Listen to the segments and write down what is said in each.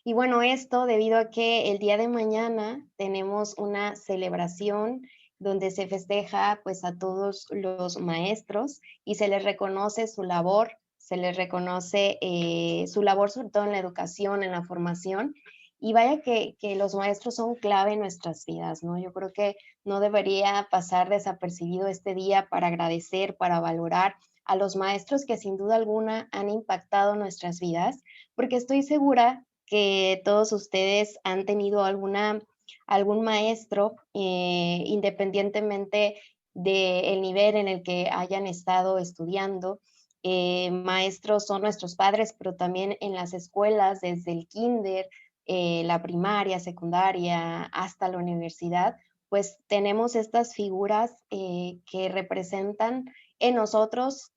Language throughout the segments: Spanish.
Y bueno, esto debido a que el día de mañana tenemos una celebración donde se festeja pues a todos los maestros y se les reconoce su labor, se les reconoce su labor sobre todo en la educación, en la formación. Y vaya que los maestros son clave en nuestras vidas, ¿no? Yo creo que no debería pasar desapercibido este día para agradecer, para valorar a los maestros que sin duda alguna han impactado nuestras vidas, porque estoy segura que todos ustedes han tenido algún maestro, independientemente del nivel en el que hayan estado estudiando. Maestros son nuestros padres, pero también en las escuelas, desde el kinder, la primaria, secundaria, hasta la universidad, pues tenemos estas figuras que representan en nosotros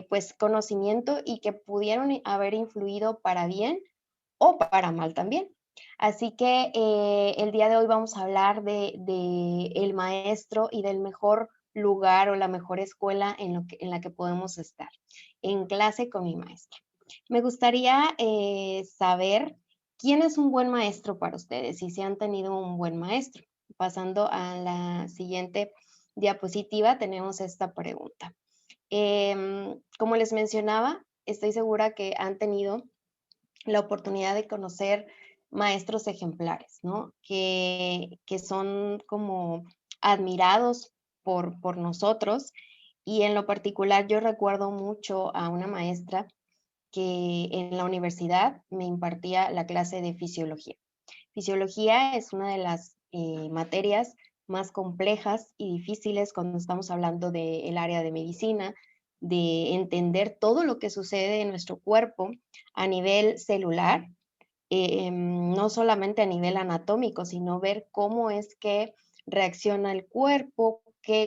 pues conocimiento y que pudieron haber influido para bien o para mal también. Así que el día de hoy vamos a hablar de el maestro y del mejor lugar o la mejor escuela en la que podemos estar, en clase con mi maestro. Me gustaría saber quién es un buen maestro para ustedes y si han tenido un buen maestro. Pasando a la siguiente diapositiva, tenemos esta pregunta. Como les mencionaba, estoy segura que han tenido la oportunidad de conocer maestros ejemplares, ¿no? Que son como admirados por nosotros. Y en lo particular, yo recuerdo mucho a una maestra que en la universidad me impartía la clase de fisiología. Fisiología es una de las materias más complejas y difíciles cuando estamos hablando del área de medicina, de entender todo lo que sucede en nuestro cuerpo a nivel celular, no solamente a nivel anatómico, sino ver cómo es que reacciona el cuerpo,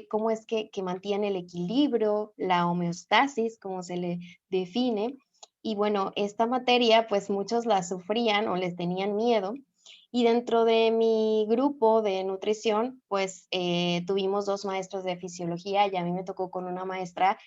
cómo es que mantiene el equilibrio, la homeostasis, como se le define. Y bueno, esta materia, pues muchos la sufrían o les tenían miedo. Y dentro de mi grupo de nutrición, pues tuvimos dos maestros de fisiología y a mí me tocó con una maestra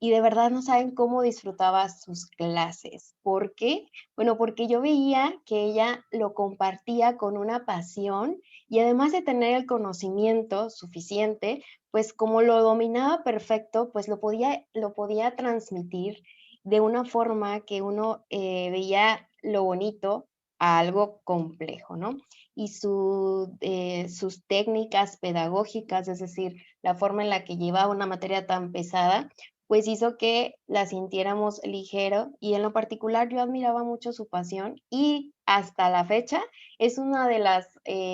y de verdad no saben cómo disfrutaba sus clases. ¿Por qué? Bueno, porque yo veía que ella lo compartía con una pasión y además de tener el conocimiento suficiente, pues como lo dominaba perfecto, pues lo podía transmitir de una forma que uno veía lo bonito a algo complejo, ¿no? Y sus técnicas pedagógicas, es decir, la forma en la que llevaba una materia tan pesada, pues hizo que la sintiéramos ligero y en lo particular yo admiraba mucho su pasión y hasta la fecha es una de las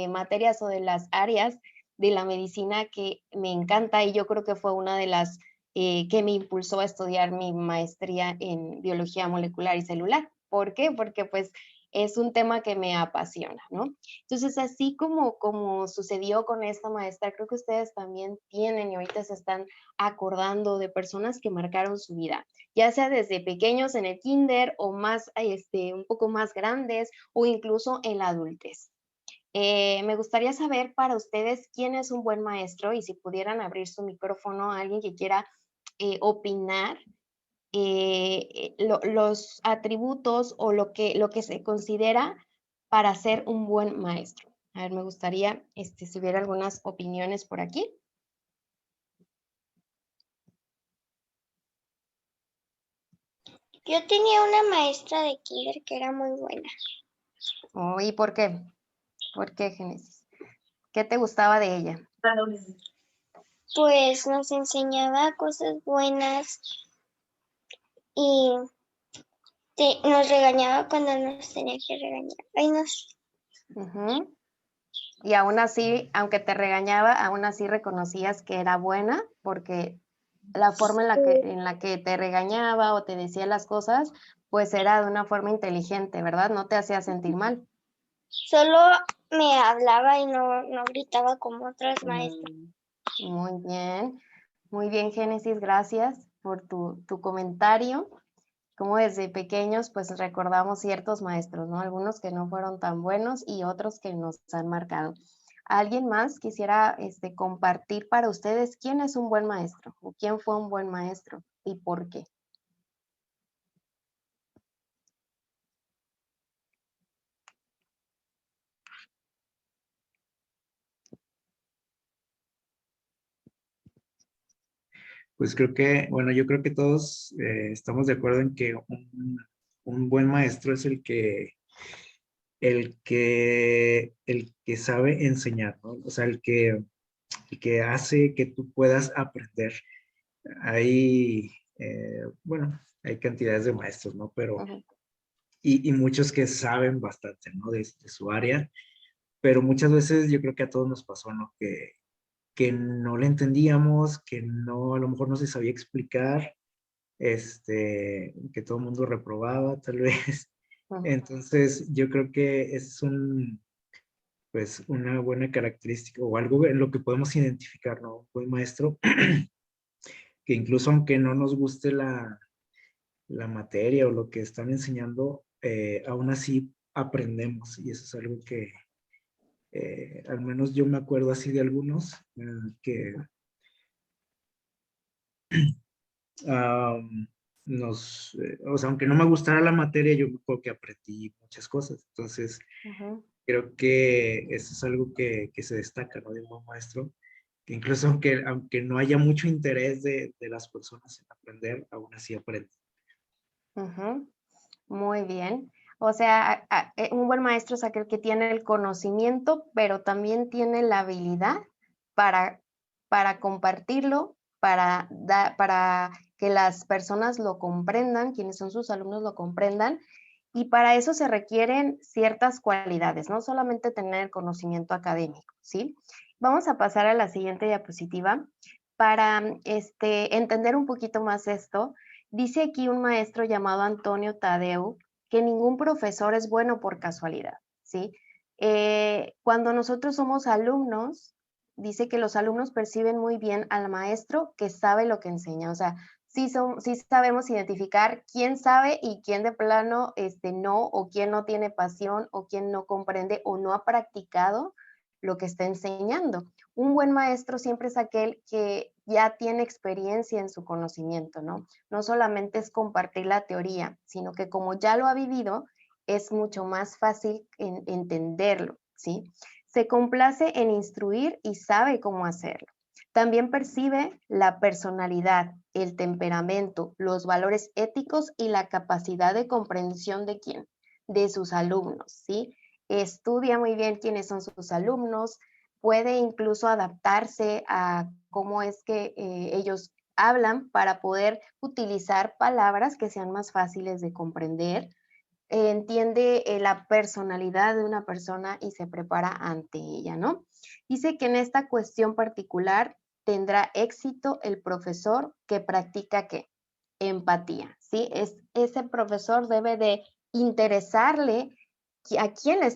materias o de las áreas de la medicina que me encanta y yo creo que fue una de las que me impulsó a estudiar mi maestría en biología molecular y celular. ¿Por qué? Porque pues es un tema que me apasiona, ¿no? Entonces, así como sucedió con esta maestra, creo que ustedes también tienen y ahorita se están acordando de personas que marcaron su vida, ya sea desde pequeños en el kinder o más, un poco más grandes o incluso en la adultez. Me gustaría saber para ustedes quién es un buen maestro y si pudieran abrir su micrófono a alguien que quiera opinar los atributos o lo que se considera para ser un buen maestro. A ver, me gustaría si hubiera algunas opiniones por aquí. Yo tenía una maestra de kinder que era muy buena. Oh, ¿y por qué? ¿Por qué, Génesis? ¿Qué te gustaba de ella? Pues nos enseñaba cosas buenas y nos regañaba cuando nos tenía que regañar. Ay, no sé. Ujú. Y aún así, aunque te regañaba, aún así reconocías que era buena, porque la forma en la que te regañaba o te decía las cosas, pues era de una forma inteligente, ¿verdad? No te hacía sentir mal. Solo me hablaba y no gritaba como otras maestras. Mm, muy bien, Génesis, gracias por tu comentario. Como desde pequeños, pues recordamos ciertos maestros, ¿no? Algunos que no fueron tan buenos y otros que nos han marcado. ¿Alguien más quisiera compartir para ustedes quién es un buen maestro o quién fue un buen maestro y por qué? Pues creo que, bueno, yo creo que todos estamos de acuerdo en que un buen maestro es el que sabe enseñar, ¿no? O sea, el que hace que tú puedas aprender. Hay, bueno, hay cantidades de maestros, ¿no? Pero, Ujú, y muchos que saben bastante, ¿no? De su área, pero muchas veces yo creo que a todos nos pasó, ¿no? Que no le entendíamos, que no, a lo mejor no se sabía explicar, que todo el mundo reprobaba, tal vez. ujú, Entonces, yo creo que es pues, una buena característica o algo en lo que podemos identificar, ¿no? Un buen maestro, que incluso aunque no nos guste la materia o lo que están enseñando, aún así aprendemos y eso es algo que al menos yo me acuerdo así de algunos que am, o sea, aunque no me gustara la materia, yo me acuerdo que aprendí muchas cosas. Entonces, ujú. creo que eso es algo que se destaca, ¿no? De un buen maestro, que incluso aunque no haya mucho interés de las personas en aprender, aún así aprenden. Ujú, muy bien. O sea, un buen maestro es aquel que tiene el conocimiento, pero también tiene la habilidad para, para compartirlo, para que las personas lo comprendan, quienes son sus alumnos lo comprendan, y para eso se requieren ciertas cualidades, no solamente tener conocimiento académico, ¿sí? Vamos a pasar a la siguiente diapositiva para entender un poquito más esto. Dice aquí un maestro llamado Antonio Tadeu que ningún profesor es bueno por casualidad, ¿sí? Cuando nosotros somos alumnos, dice que los alumnos perciben muy bien al maestro que sabe lo que enseña, o sea, sí sabemos identificar quién sabe y quién de plano no, o quién no tiene pasión, o quién no comprende o no ha practicado lo que está enseñando. Un buen maestro siempre es aquel que ya tiene experiencia en su conocimiento, ¿no? No solamente es compartir la teoría, sino que como ya lo ha vivido, es mucho más fácil entenderlo, ¿sí? Se complace en instruir y sabe cómo hacerlo. También percibe la personalidad, el temperamento, los valores éticos y la capacidad de comprensión de quién, de sus alumnos, ¿sí? Estudia muy bien quiénes son sus alumnos, puede incluso adaptarse a cómo es que ellos hablan para poder utilizar palabras que sean más fáciles de comprender, entiende la personalidad de una persona y se prepara ante ella, ¿no? Dice que en esta cuestión particular tendrá éxito el profesor que practica ¿qué? Empatía, ¿sí? Ese profesor debe de interesarle a quién le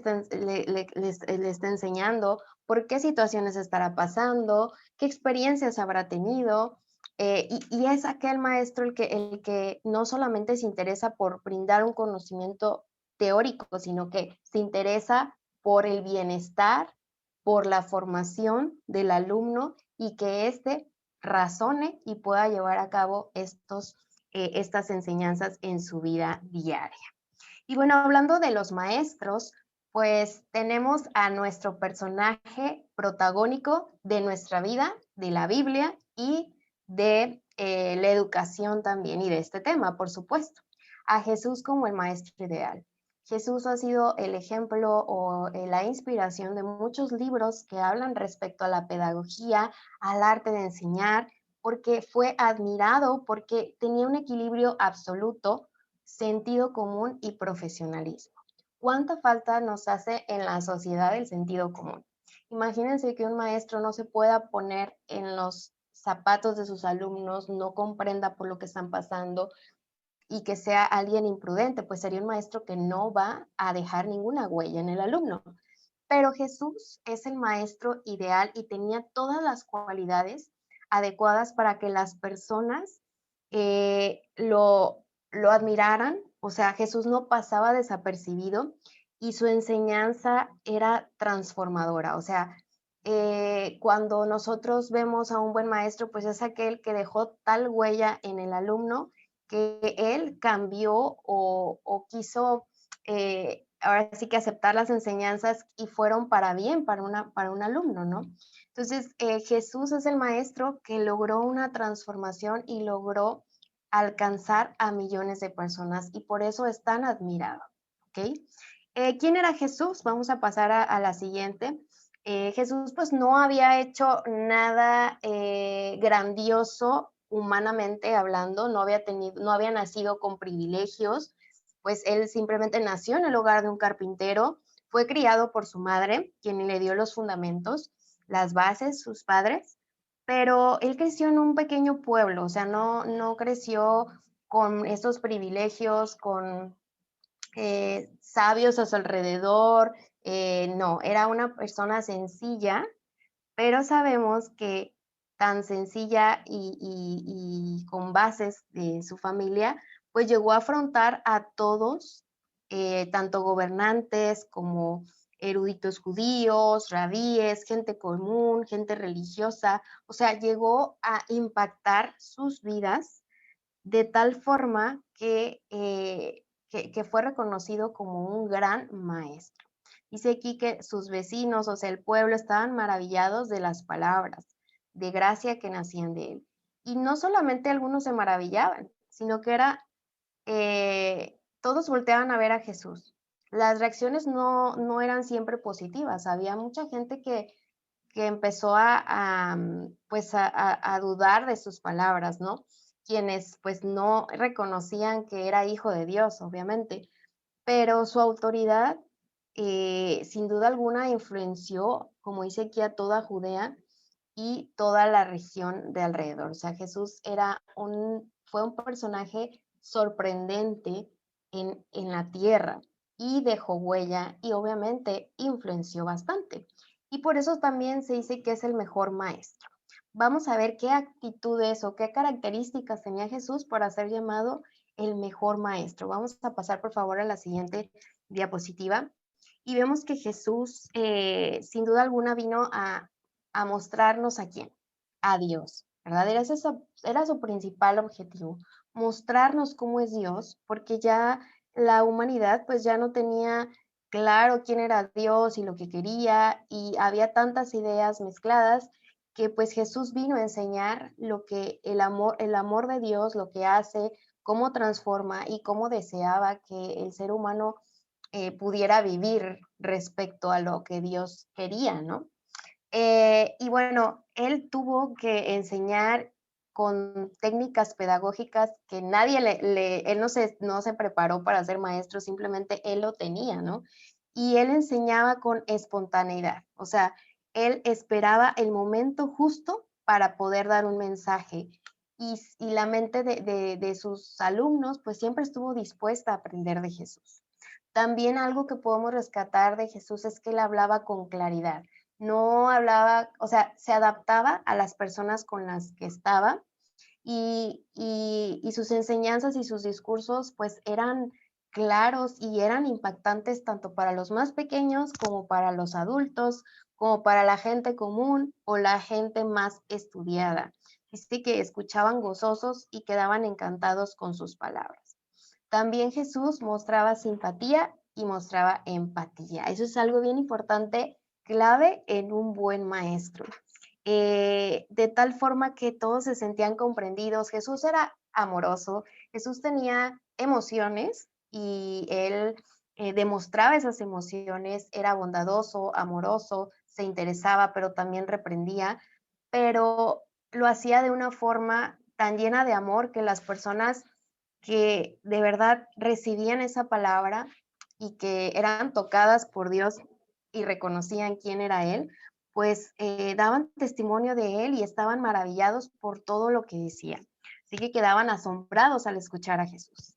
está enseñando, por qué situaciones estará pasando, qué experiencias habrá tenido, y es aquel maestro el que no solamente se interesa por brindar un conocimiento teórico, sino que se interesa por el bienestar, por la formación del alumno y que éste razone y pueda llevar a cabo estas enseñanzas en su vida diaria. Y bueno, hablando de los maestros, pues tenemos a nuestro personaje protagónico de nuestra vida, de la Biblia y de la educación también y de este tema, por supuesto, a Jesús como el maestro ideal. Jesús ha sido el ejemplo o la inspiración de muchos libros que hablan respecto a la pedagogía, al arte de enseñar, porque fue admirado, porque tenía un equilibrio absoluto, sentido común y profesionalismo. ¿Cuánta falta nos hace en la sociedad el sentido común? Imagínense que un maestro no se pueda poner en los zapatos de sus alumnos, no comprenda por lo que están pasando y que sea alguien imprudente, pues sería un maestro que no va a dejar ninguna huella en el alumno. Pero Jesús es el maestro ideal y tenía todas las cualidades adecuadas para que las personas lo admiraran. O sea, Jesús no pasaba desapercibido y su enseñanza era transformadora. O sea, cuando nosotros vemos a un buen maestro, pues es aquel que dejó tal huella en el alumno que él cambió o quiso ahora sí que aceptar las enseñanzas y fueron para bien, para un alumno, ¿no? Entonces, Jesús es el maestro que logró una transformación y logró alcanzar a millones de personas y por eso es tan admirado, ¿ok? ¿Quién era Jesús? Vamos a pasar a la siguiente. Jesús pues no había hecho nada grandioso humanamente hablando, no había nacido con privilegios, pues él simplemente nació en el hogar de un carpintero, fue criado por su madre, quien le dio los fundamentos, las bases, sus padres, pero él creció en un pequeño pueblo, o sea, no creció con estos privilegios, con sabios a su alrededor, no, era una persona sencilla, pero sabemos que tan sencilla y con bases de su familia, pues llegó a afrontar a todos, tanto gobernantes como eruditos judíos, rabíes, gente común, gente religiosa, o sea, llegó a impactar sus vidas de tal forma que fue reconocido como un gran maestro. Dice aquí que sus vecinos, o sea, el pueblo, estaban maravillados de las palabras de gracia que nacían de él. Y no solamente algunos se maravillaban, sino que todos volteaban a ver a Jesús. Las reacciones no eran siempre positivas. Había mucha gente que empezó pues a dudar de sus palabras, ¿no? Quienes pues no reconocían que era hijo de Dios, obviamente, pero su autoridad sin duda alguna influenció, como dice aquí, a toda Judea y toda la región de alrededor. O sea, Jesús fue un personaje sorprendente en la tierra y dejó huella y obviamente influenció bastante. Y por eso también se dice que es el mejor maestro. Vamos a ver qué actitudes o qué características tenía Jesús para ser llamado el mejor maestro. Vamos a pasar por favor a la siguiente diapositiva y vemos que Jesús sin duda alguna vino a mostrarnos a quién, a Dios, ¿verdad? Era su principal objetivo, mostrarnos cómo es Dios, porque ya la humanidad pues ya no tenía claro quién era Dios y lo que quería, y había tantas ideas mezcladas que pues Jesús vino a enseñar lo que el amor de Dios, lo que hace, cómo transforma y cómo deseaba que el ser humano pudiera vivir respecto a lo que Dios quería, ¿no? Y bueno, él tuvo que enseñar con técnicas pedagógicas que él no se preparó para ser maestro, simplemente él lo tenía, ¿no? Y él enseñaba con espontaneidad, o sea, él esperaba el momento justo para poder dar un mensaje. Y la mente de sus alumnos, pues siempre estuvo dispuesta a aprender de Jesús. También algo que podemos rescatar de Jesús es que él hablaba con claridad. No hablaba, o sea, se adaptaba a las personas con las que estaba y sus enseñanzas y sus discursos pues eran claros y eran impactantes tanto para los más pequeños como para los adultos, como para la gente común o la gente más estudiada. Así que escuchaban gozosos y quedaban encantados con sus palabras. También Jesús mostraba simpatía y mostraba empatía. Eso es algo bien importante, clave en un buen maestro. De tal forma que todos se sentían comprendidos. Jesús era amoroso, Jesús tenía emociones y él demostraba esas emociones, era bondadoso, amoroso, se interesaba, pero también reprendía, pero lo hacía de una forma tan llena de amor que las personas que de verdad recibían esa palabra y que eran tocadas por Dios y reconocían quién era Él, pues daban testimonio de Él y estaban maravillados por todo lo que decía. Así que quedaban asombrados al escuchar a Jesús.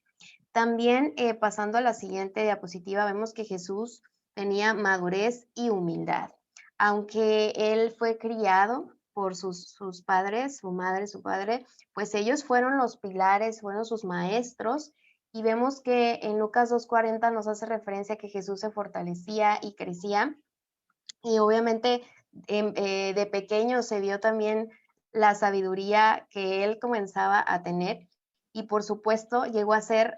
También pasando a la siguiente diapositiva, vemos que Jesús tenía madurez y humildad. Aunque Él fue criado por sus padres, su madre, su padre, pues ellos fueron los pilares, fueron sus maestros. Y vemos que en Lucas 2:40 nos hace referencia a que Jesús se fortalecía y crecía. Y obviamente de pequeño se vio también la sabiduría que él comenzaba a tener. Y por supuesto llegó a ser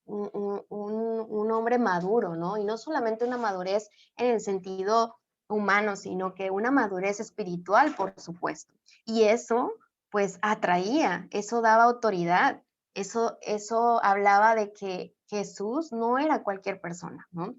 un hombre maduro, ¿no? Y no solamente una madurez en el sentido humano, sino que una madurez espiritual, por supuesto. Y eso, pues, atraía, eso daba autoridad, eso hablaba de que Jesús no era cualquier persona, ¿no?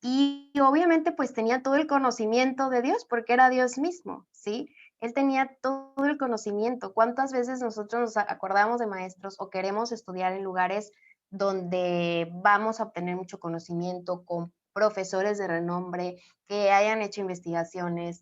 Y obviamente, pues, tenía todo el conocimiento de Dios, porque era Dios mismo, ¿sí? Él tenía todo el conocimiento. ¿Cuántas veces nosotros nos acordamos de maestros o queremos estudiar en lugares donde vamos a obtener mucho conocimiento con profesores de renombre que hayan hecho investigaciones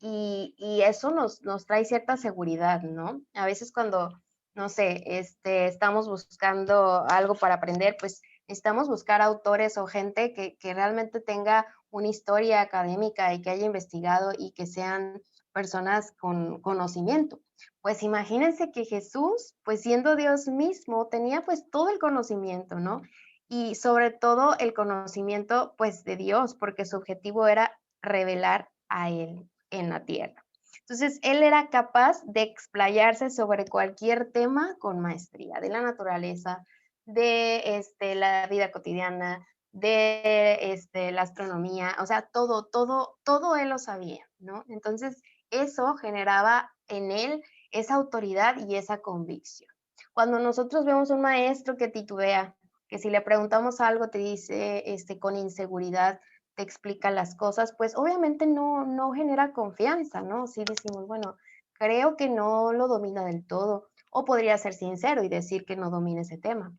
y eso nos trae cierta seguridad, ¿no? A veces cuando, no sé, estamos buscando algo para aprender, pues necesitamos buscar autores o gente que realmente tenga una historia académica y que haya investigado y que sean personas con conocimiento. Pues imagínense que Jesús, pues siendo Dios mismo, tenía pues todo el conocimiento, ¿no? Y sobre todo el conocimiento pues de Dios, porque su objetivo era revelar a Él en la tierra. Entonces, Él era capaz de explayarse sobre cualquier tema con maestría, de la naturaleza, de la vida cotidiana, de la astronomía, o sea, todo Él lo sabía, ¿no? Entonces, eso generaba en Él esa autoridad y esa convicción. Cuando nosotros vemos un maestro que titubea, que si le preguntamos algo te dice con inseguridad, te explica las cosas, pues obviamente no genera confianza, ¿no? Si decimos, bueno, creo que no lo domina del todo, o podría ser sincero y decir que no domina ese tema.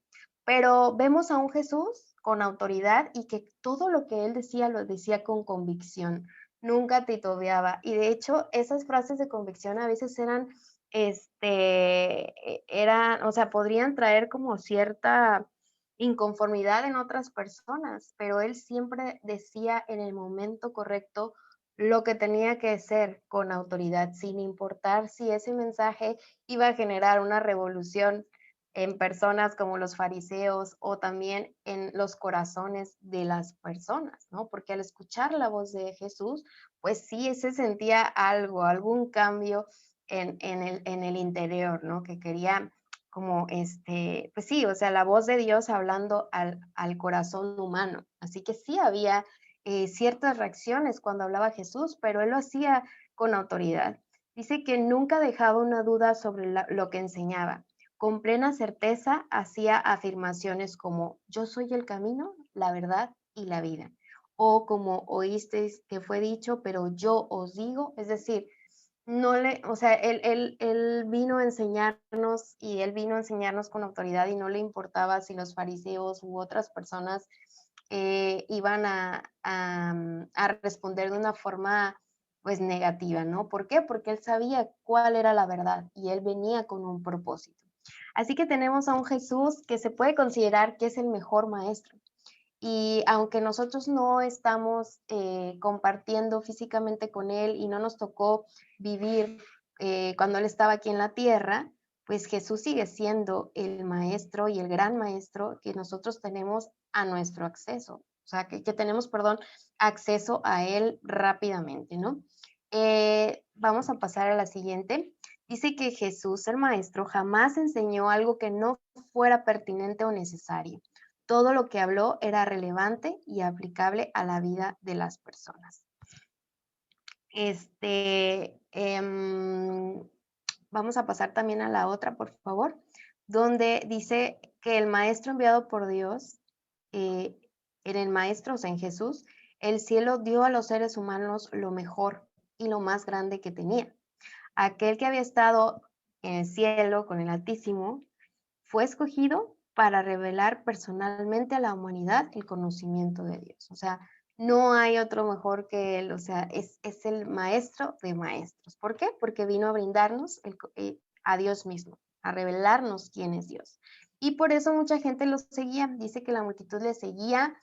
Pero vemos a un Jesús con autoridad y que todo lo que él decía lo decía con convicción, nunca titubeaba. Y de hecho, esas frases de convicción a veces eran, o sea, podrían traer como cierta inconformidad en otras personas, pero él siempre decía en el momento correcto lo que tenía que ser con autoridad, sin importar si ese mensaje iba a generar una revolución en personas como los fariseos o también en los corazones de las personas, ¿no? Porque al escuchar la voz de Jesús, pues sí se sentía algo, algún cambio en el interior, ¿no? Que quería como pues sí, o sea, la voz de Dios hablando al corazón humano. Así que sí había ciertas reacciones cuando hablaba Jesús, pero él lo hacía con autoridad. Dice que nunca dejaba una duda sobre lo que enseñaba. Con plena certeza hacía afirmaciones como yo soy el camino, la verdad y la vida. O como oísteis que fue dicho, pero yo os digo, es decir, o sea, él vino a enseñarnos y él vino a enseñarnos con autoridad y no le importaba si los fariseos u otras personas iban a responder de una forma pues negativa, ¿no? ¿Por qué? Porque él sabía cuál era la verdad y él venía con un propósito. Así que tenemos a un Jesús que se puede considerar que es el mejor maestro. Y aunque nosotros no estamos compartiendo físicamente con Él y no nos tocó vivir cuando Él estaba aquí en la tierra, pues Jesús sigue siendo el maestro y el gran maestro que nosotros tenemos a nuestro acceso. O sea, que tenemos, perdón, acceso a Él rápidamente, ¿no? Vamos a pasar a la siguiente. Dice que Jesús, el maestro, jamás enseñó algo que no fuera pertinente o necesario. Todo lo que habló era relevante y aplicable a la vida de las personas. Vamos a pasar también a la otra, por favor, donde dice que el maestro enviado por Dios, en el maestro, o sea, en Jesús, el cielo dio a los seres humanos lo mejor y lo más grande que tenía. Aquel que había estado en el cielo con el Altísimo fue escogido para revelar personalmente a la humanidad el conocimiento de Dios. O sea, no hay otro mejor que Él, o sea, es el maestro de maestros. ¿Por qué? Porque vino a brindarnos a Dios mismo, a revelarnos quién es Dios. Y por eso mucha gente lo seguía. Dice que la multitud le seguía.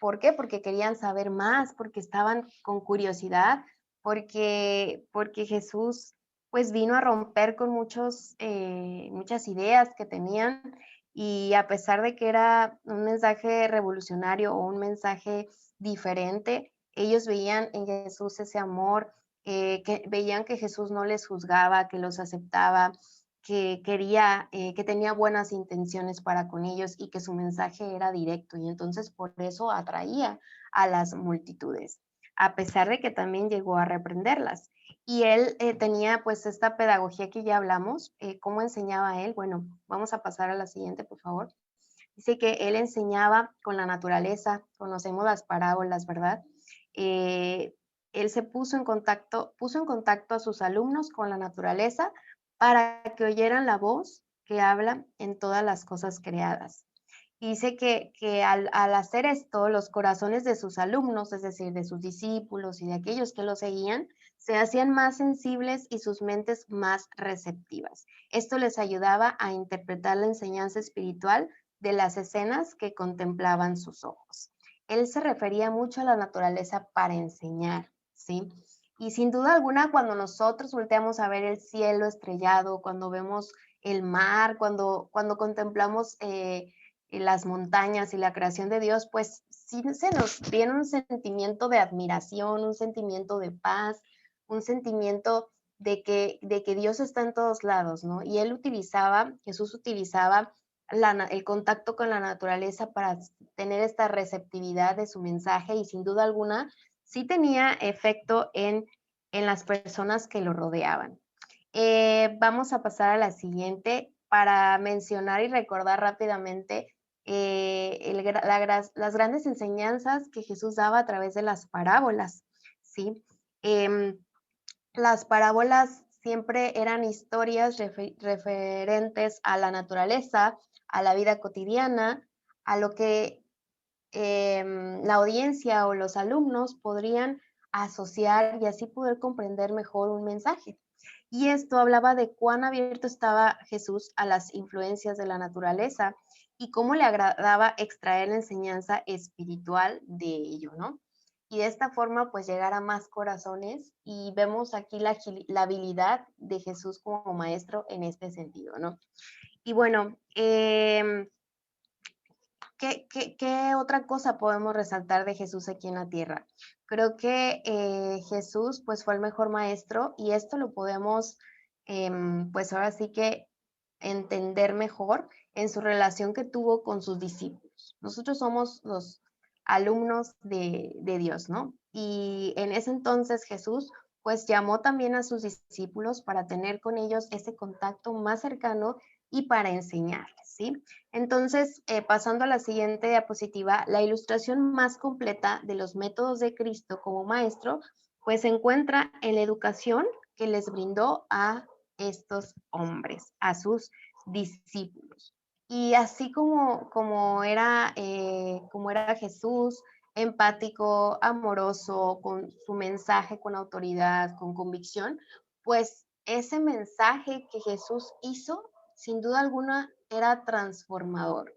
¿Por qué? Porque querían saber más, porque estaban con curiosidad, porque Jesús pues vino a romper con muchas ideas que tenían y a pesar de que era un mensaje revolucionario o un mensaje diferente, ellos veían en Jesús ese amor, que veían que Jesús no les juzgaba, que los aceptaba, quería, que tenía buenas intenciones para con ellos y que su mensaje era directo, y entonces por eso atraía a las multitudes, a pesar de que también llegó a reprenderlas. Y él tenía pues esta pedagogía que ya hablamos. ¿Cómo enseñaba él? Bueno, vamos a pasar a la siguiente, por favor. Dice que él enseñaba con la naturaleza, conocemos las parábolas, ¿verdad? Él se puso en contacto a sus alumnos con la naturaleza para que oyeran la voz que habla en todas las cosas creadas. Y dice que al hacer esto, los corazones de sus alumnos, es decir, de sus discípulos y de aquellos que lo seguían, se hacían más sensibles y sus mentes más receptivas. Esto les ayudaba a interpretar la enseñanza espiritual de las escenas que contemplaban sus ojos. Él se refería mucho a la naturaleza para enseñar, ¿sí? Y sin duda alguna, cuando nosotros volteamos a ver el cielo estrellado, cuando vemos el mar, cuando contemplamos las montañas y la creación de Dios, pues sí se nos viene un sentimiento de admiración, un sentimiento de paz, un sentimiento de que Dios está en todos lados, ¿no? Y Jesús utilizaba el contacto con la naturaleza para tener esta receptividad de su mensaje, y sin duda alguna sí tenía efecto en las personas que lo rodeaban. Vamos a pasar a la siguiente para mencionar y recordar rápidamente las grandes enseñanzas que Jesús daba a través de las parábolas, ¿sí? Las parábolas siempre eran historias referentes a la naturaleza, a la vida cotidiana, a lo que la audiencia o los alumnos podrían asociar y así poder comprender mejor un mensaje. Y esto hablaba de cuán abierto estaba Jesús a las influencias de la naturaleza y cómo le agradaba extraer la enseñanza espiritual de ello, ¿no? Y de esta forma, pues llegar a más corazones, y vemos aquí la habilidad de Jesús como maestro en este sentido, ¿no? Y bueno, ¿qué otra cosa podemos resaltar de Jesús aquí en la tierra? Creo que Jesús pues fue el mejor maestro, y esto lo podemos pues ahora sí que entender mejor en su relación que tuvo con sus discípulos. Nosotros somos los alumnos de Dios, ¿no? Y en ese entonces Jesús pues llamó también a sus discípulos para tener con ellos ese contacto más cercano y para enseñarles, ¿sí? Entonces, pasando a la siguiente diapositiva, la ilustración más completa de los métodos de Cristo como maestro, pues se encuentra en la educación que les brindó a estos hombres, a sus discípulos. Y así como era Jesús, empático, amoroso, con su mensaje con autoridad, con convicción, pues ese mensaje que Jesús hizo, sin duda alguna, era transformador.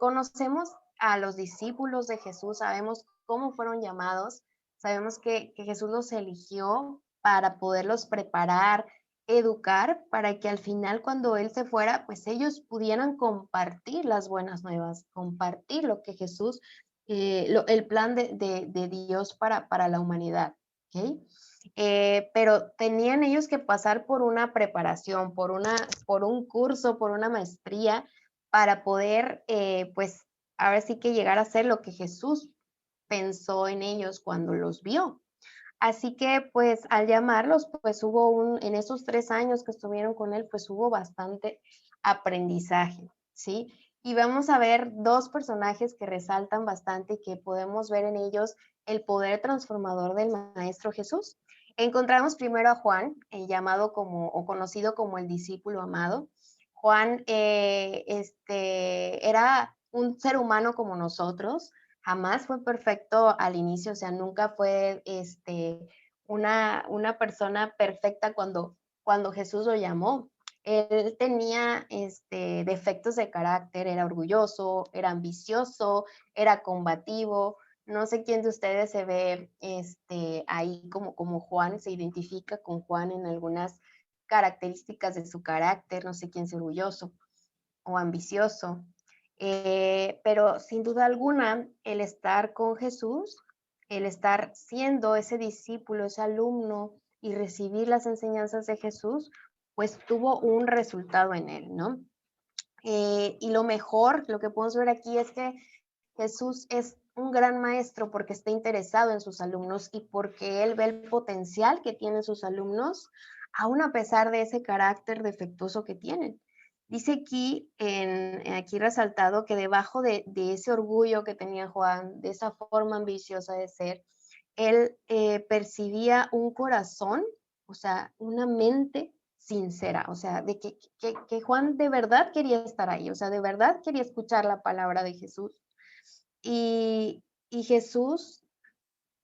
Conocemos a los discípulos de Jesús, sabemos cómo fueron llamados, sabemos que Jesús los eligió para poderlos preparar, educar, para que al final, cuando Él se fuera, pues ellos pudieran compartir las buenas nuevas, compartir lo que Jesús, el plan de Dios para la humanidad. ¿Okay? Pero tenían ellos que pasar por una preparación, por un curso, por una maestría, para poder, pues, ahora sí que llegar a ser lo que Jesús pensó en ellos cuando los vio. Así que, pues, al llamarlos, pues en esos 3 años que estuvieron con él, pues hubo bastante aprendizaje, ¿sí? Y vamos a ver 2 personajes que resaltan bastante y que podemos ver en ellos el poder transformador del Maestro Jesús. Encontramos primero a Juan, llamado o conocido como el discípulo amado. Juan era un ser humano como nosotros, jamás fue perfecto al inicio, o sea, nunca fue una persona perfecta cuando Jesús lo llamó. Él tenía defectos de carácter, era orgulloso, era ambicioso, era combativo. No sé quién de ustedes se ve ahí como Juan, se identifica con Juan en algunas características de su carácter, no sé quién es orgulloso o ambicioso. Pero sin duda alguna, el estar con Jesús, el estar siendo ese discípulo, ese alumno y recibir las enseñanzas de Jesús, pues tuvo un resultado en él, ¿no? Y lo mejor, lo que podemos ver aquí es que Jesús es un gran maestro porque está interesado en sus alumnos y porque él ve el potencial que tienen sus alumnos, aún a pesar de ese carácter defectuoso que tienen. Dice aquí, aquí resaltado, que debajo de ese orgullo que tenía Juan, de esa forma ambiciosa de ser, él percibía un corazón, o sea, una mente sincera, o sea, de que Juan de verdad quería estar ahí, o sea, de verdad quería escuchar la palabra de Jesús. Y Jesús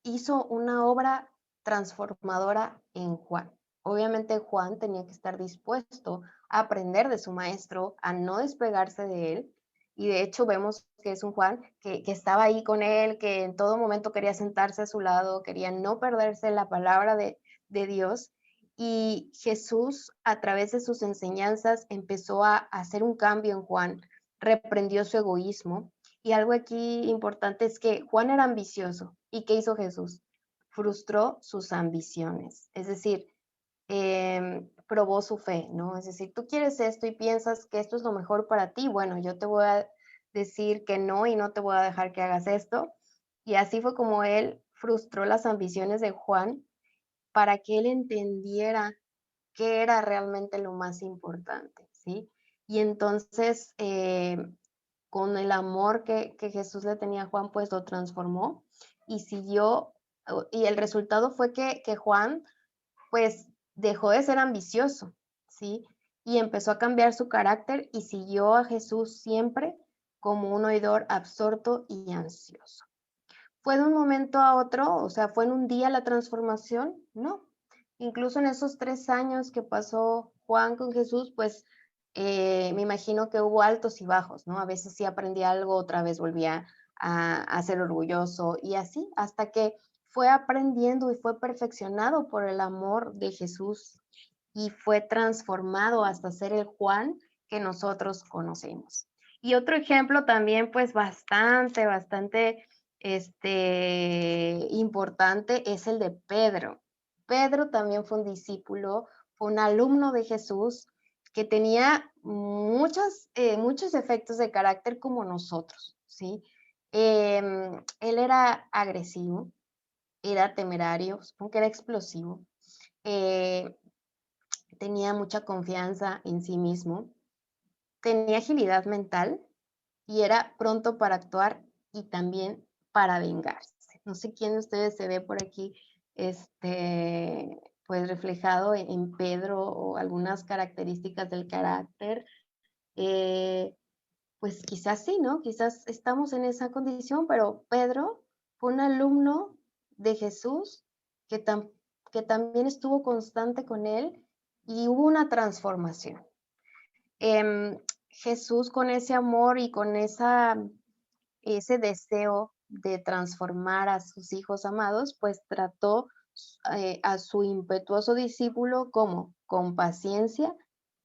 hizo una obra transformadora en Juan. Obviamente Juan tenía que estar dispuesto a aprender de su maestro, a no despegarse de él. Y de hecho vemos que es un Juan que estaba ahí con él, que en todo momento quería sentarse a su lado, quería no perderse la palabra de Dios. Y Jesús, a través de sus enseñanzas, empezó a hacer un cambio en Juan, reprendió su egoísmo. Y algo aquí importante es que Juan era ambicioso. ¿Y qué hizo Jesús? Frustró sus ambiciones. Es decir, probó su fe, ¿no? Es decir, tú quieres esto y piensas que esto es lo mejor para ti. Bueno, yo te voy a decir que no y no te voy a dejar que hagas esto. Y así fue como él frustró las ambiciones de Juan para que él entendiera qué era realmente lo más importante, ¿sí? Y entonces, con el amor que Jesús le tenía a Juan, pues lo transformó y siguió, y el resultado fue que Juan, pues, dejó de ser ambicioso, ¿sí? Y empezó a cambiar su carácter y siguió a Jesús siempre como un oidor absorto y ansioso. ¿Fue de un momento a otro? O sea, ¿fue en un día la transformación? No. Incluso en esos 3 años que pasó Juan con Jesús, pues me imagino que hubo altos y bajos, ¿no? A veces sí aprendía algo, otra vez volvía a ser orgulloso y así, hasta que fue aprendiendo y fue perfeccionado por el amor de Jesús y fue transformado hasta ser el Juan que nosotros conocemos. Y otro ejemplo también, pues bastante importante es el de Pedro. Pedro también fue un discípulo, fue un alumno de Jesús que tenía muchos efectos de carácter como nosotros, ¿sí? Él era agresivo, era temerario, supongo que era explosivo, eh, tenía mucha confianza en sí mismo, tenía agilidad mental y era pronto para actuar y también para vengarse. No sé quién de ustedes se ve por aquí, pues reflejado en Pedro o algunas características del carácter. Pues quizás sí, ¿no? Quizás estamos en esa condición, pero Pedro fue un alumno de Jesús que, que también estuvo constante con él y hubo una transformación. Jesús con ese amor y con ese deseo de transformar a sus hijos amados, pues trató a su impetuoso discípulo como con paciencia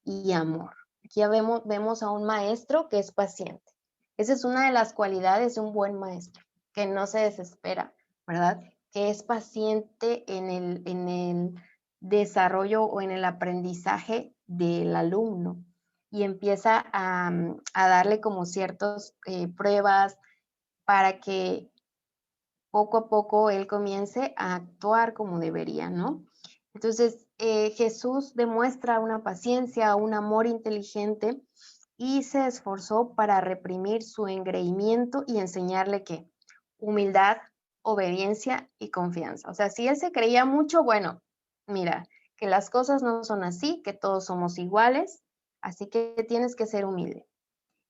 y amor. Aquí ya vemos a un maestro que es paciente. Esa es una de las cualidades de un buen maestro, que no se desespera, ¿verdad? Que es paciente en el desarrollo o en el aprendizaje del alumno y empieza a darle como ciertas pruebas para que poco a poco él comience a actuar como debería, ¿no? Entonces, Jesús demuestra una paciencia, un amor inteligente y se esforzó para reprimir su engreimiento y enseñarle que humildad, obediencia y confianza. O sea, si él se creía mucho, bueno, mira, que las cosas no son así, que todos somos iguales, así que tienes que ser humilde.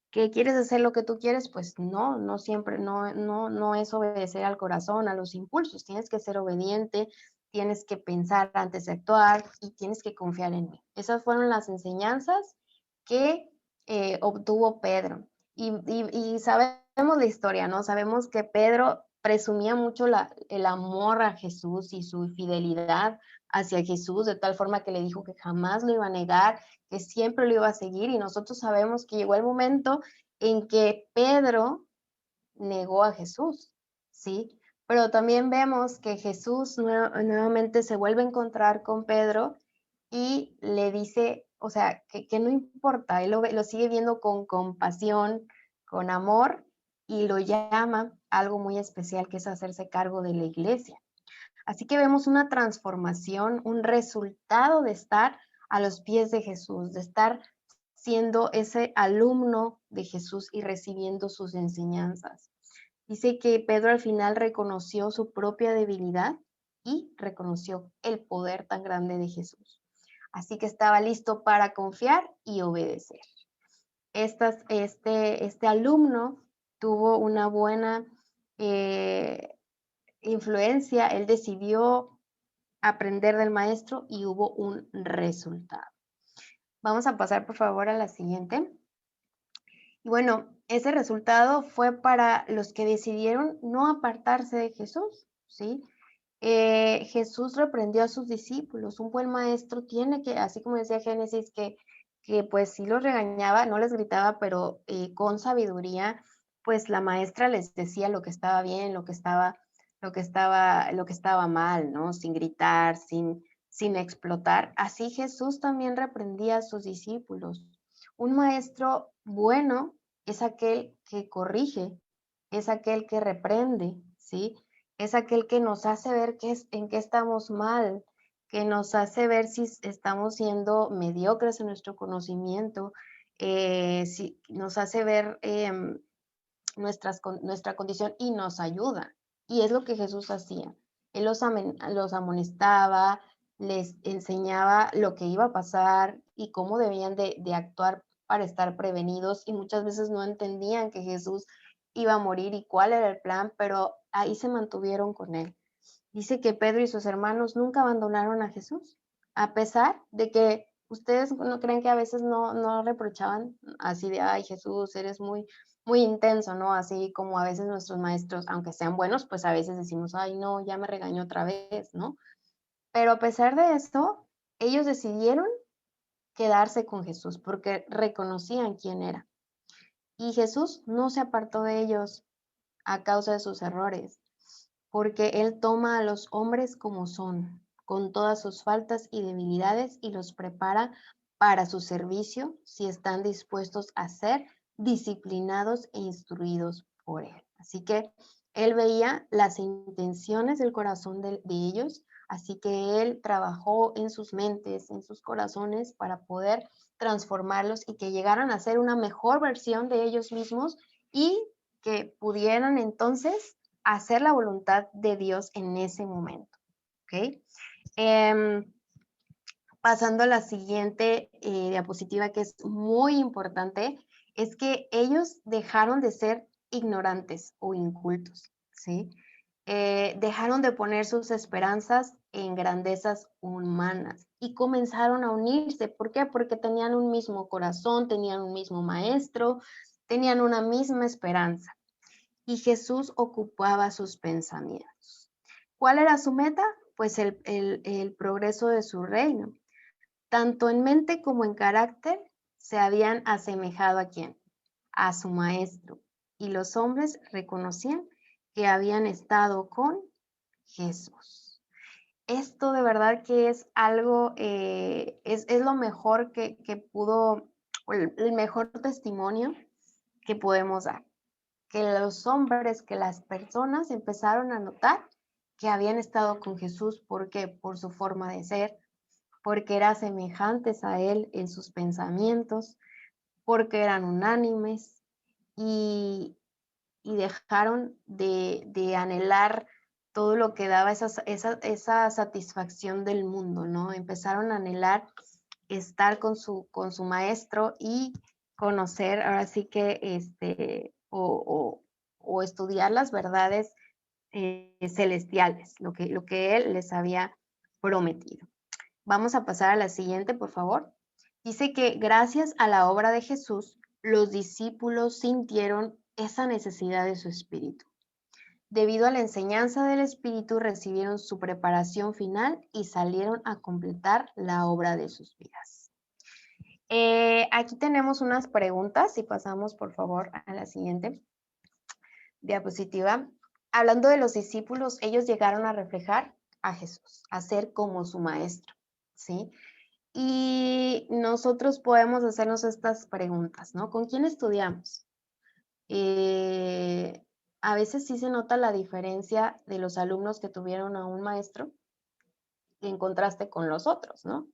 ¿Que quieres hacer lo que tú quieres? Pues no, no siempre, no es obedecer al corazón, a los impulsos. Tienes que ser obediente, tienes que pensar antes de actuar y tienes que confiar en mí. Esas fueron las enseñanzas que obtuvo Pedro. Y sabemos la historia, ¿no? Sabemos que Pedro presumía mucho el amor a Jesús y su fidelidad hacia Jesús, de tal forma que le dijo que jamás lo iba a negar, que siempre lo iba a seguir, y nosotros sabemos que llegó el momento en que Pedro negó a Jesús, ¿sí? Pero también vemos que Jesús nuevamente se vuelve a encontrar con Pedro y le dice o sea, que no importa, él lo sigue viendo con compasión, con amor, y lo llama algo muy especial, que es hacerse cargo de la iglesia. Así que vemos una transformación, un resultado de estar a los pies de Jesús, de estar siendo ese alumno de Jesús y recibiendo sus enseñanzas. Dice que Pedro al final reconoció su propia debilidad y reconoció el poder tan grande de Jesús. Así que estaba listo para confiar y obedecer. Este alumno tuvo una buena influencia, él decidió aprender del maestro y hubo un resultado. Vamos a pasar por favor a la siguiente. Y bueno, ese resultado fue para los que decidieron no apartarse de Jesús, ¿sí? Jesús reprendió a sus discípulos. Un buen maestro tiene que, así como decía Génesis, que pues sí los regañaba, no les gritaba, pero con sabiduría, pues la maestra les decía lo que estaba bien, lo que estaba mal, ¿no? Sin gritar, sin explotar. Así Jesús también reprendía a sus discípulos. Un maestro bueno es aquel que corrige, es aquel que reprende, ¿sí? Es aquel que nos hace ver en qué estamos mal, que nos hace ver si estamos siendo mediocres en nuestro conocimiento, si nos hace ver nuestra condición y nos ayuda. Y es lo que Jesús hacía. Él los amonestaba, les enseñaba lo que iba a pasar y cómo debían de actuar para estar prevenidos, y muchas veces no entendían que Jesús iba a morir y cuál era el plan, pero ahí se mantuvieron con él. Dice que Pedro y sus hermanos nunca abandonaron a Jesús, a pesar de que ustedes no creen que a veces no reprochaban así de, ay Jesús, eres muy intenso, ¿no? Así como a veces nuestros maestros, aunque sean buenos, pues a veces decimos, ay no, ya me regañó otra vez, ¿no? Pero a pesar de esto, ellos decidieron quedarse con Jesús porque reconocían quién era. Y Jesús no se apartó de ellos a causa de sus errores, porque Él toma a los hombres como son, con todas sus faltas y debilidades, y los prepara para su servicio si están dispuestos a ser disciplinados e instruidos por Él. Así que Él veía las intenciones del corazón de ellos, así que Él trabajó en sus mentes, en sus corazones, para poder transformarlos y que llegaran a ser una mejor versión de ellos mismos y que pudieran entonces hacer la voluntad de Dios en ese momento. ¿Ok? Pasando a la siguiente diapositiva, que es muy importante, es que ellos dejaron de ser ignorantes o incultos, ¿sí? Dejaron de poner sus esperanzas en grandezas humanas y comenzaron a unirse. ¿Por qué? Porque tenían un mismo corazón, tenían un mismo maestro, tenían una misma esperanza. Y Jesús ocupaba sus pensamientos. ¿Cuál era su meta? Pues el progreso de su reino. Tanto en mente como en carácter se habían asemejado a quién, a su maestro. Y los hombres reconocían que habían estado con Jesús. Esto de verdad que es algo, es lo mejor que pudo, el mejor testimonio que podemos dar. Que los hombres, que las personas empezaron a notar que habían estado con Jesús. ¿Por qué? Por su forma de ser, porque eran semejantes a Él en sus pensamientos, porque eran unánimes y dejaron de anhelar todo lo que daba esa satisfacción del mundo, ¿no? Empezaron a anhelar estar con su maestro y conocer, ahora sí que, o estudiar las verdades celestiales, lo que él les había prometido. Vamos a pasar a la siguiente, por favor. Dice que gracias a la obra de Jesús, los discípulos sintieron esa necesidad de su espíritu. Debido a la enseñanza del Espíritu, recibieron su preparación final y salieron a completar la obra de sus vidas. Aquí tenemos unas preguntas y pasamos, por favor, a la siguiente diapositiva. Hablando de los discípulos, ellos llegaron a reflejar a Jesús, a ser como su maestro, ¿sí? Y nosotros podemos hacernos estas preguntas, ¿no? ¿Con quién estudiamos? A veces sí se nota la diferencia de los alumnos que tuvieron a un maestro en contraste con los otros, ¿no?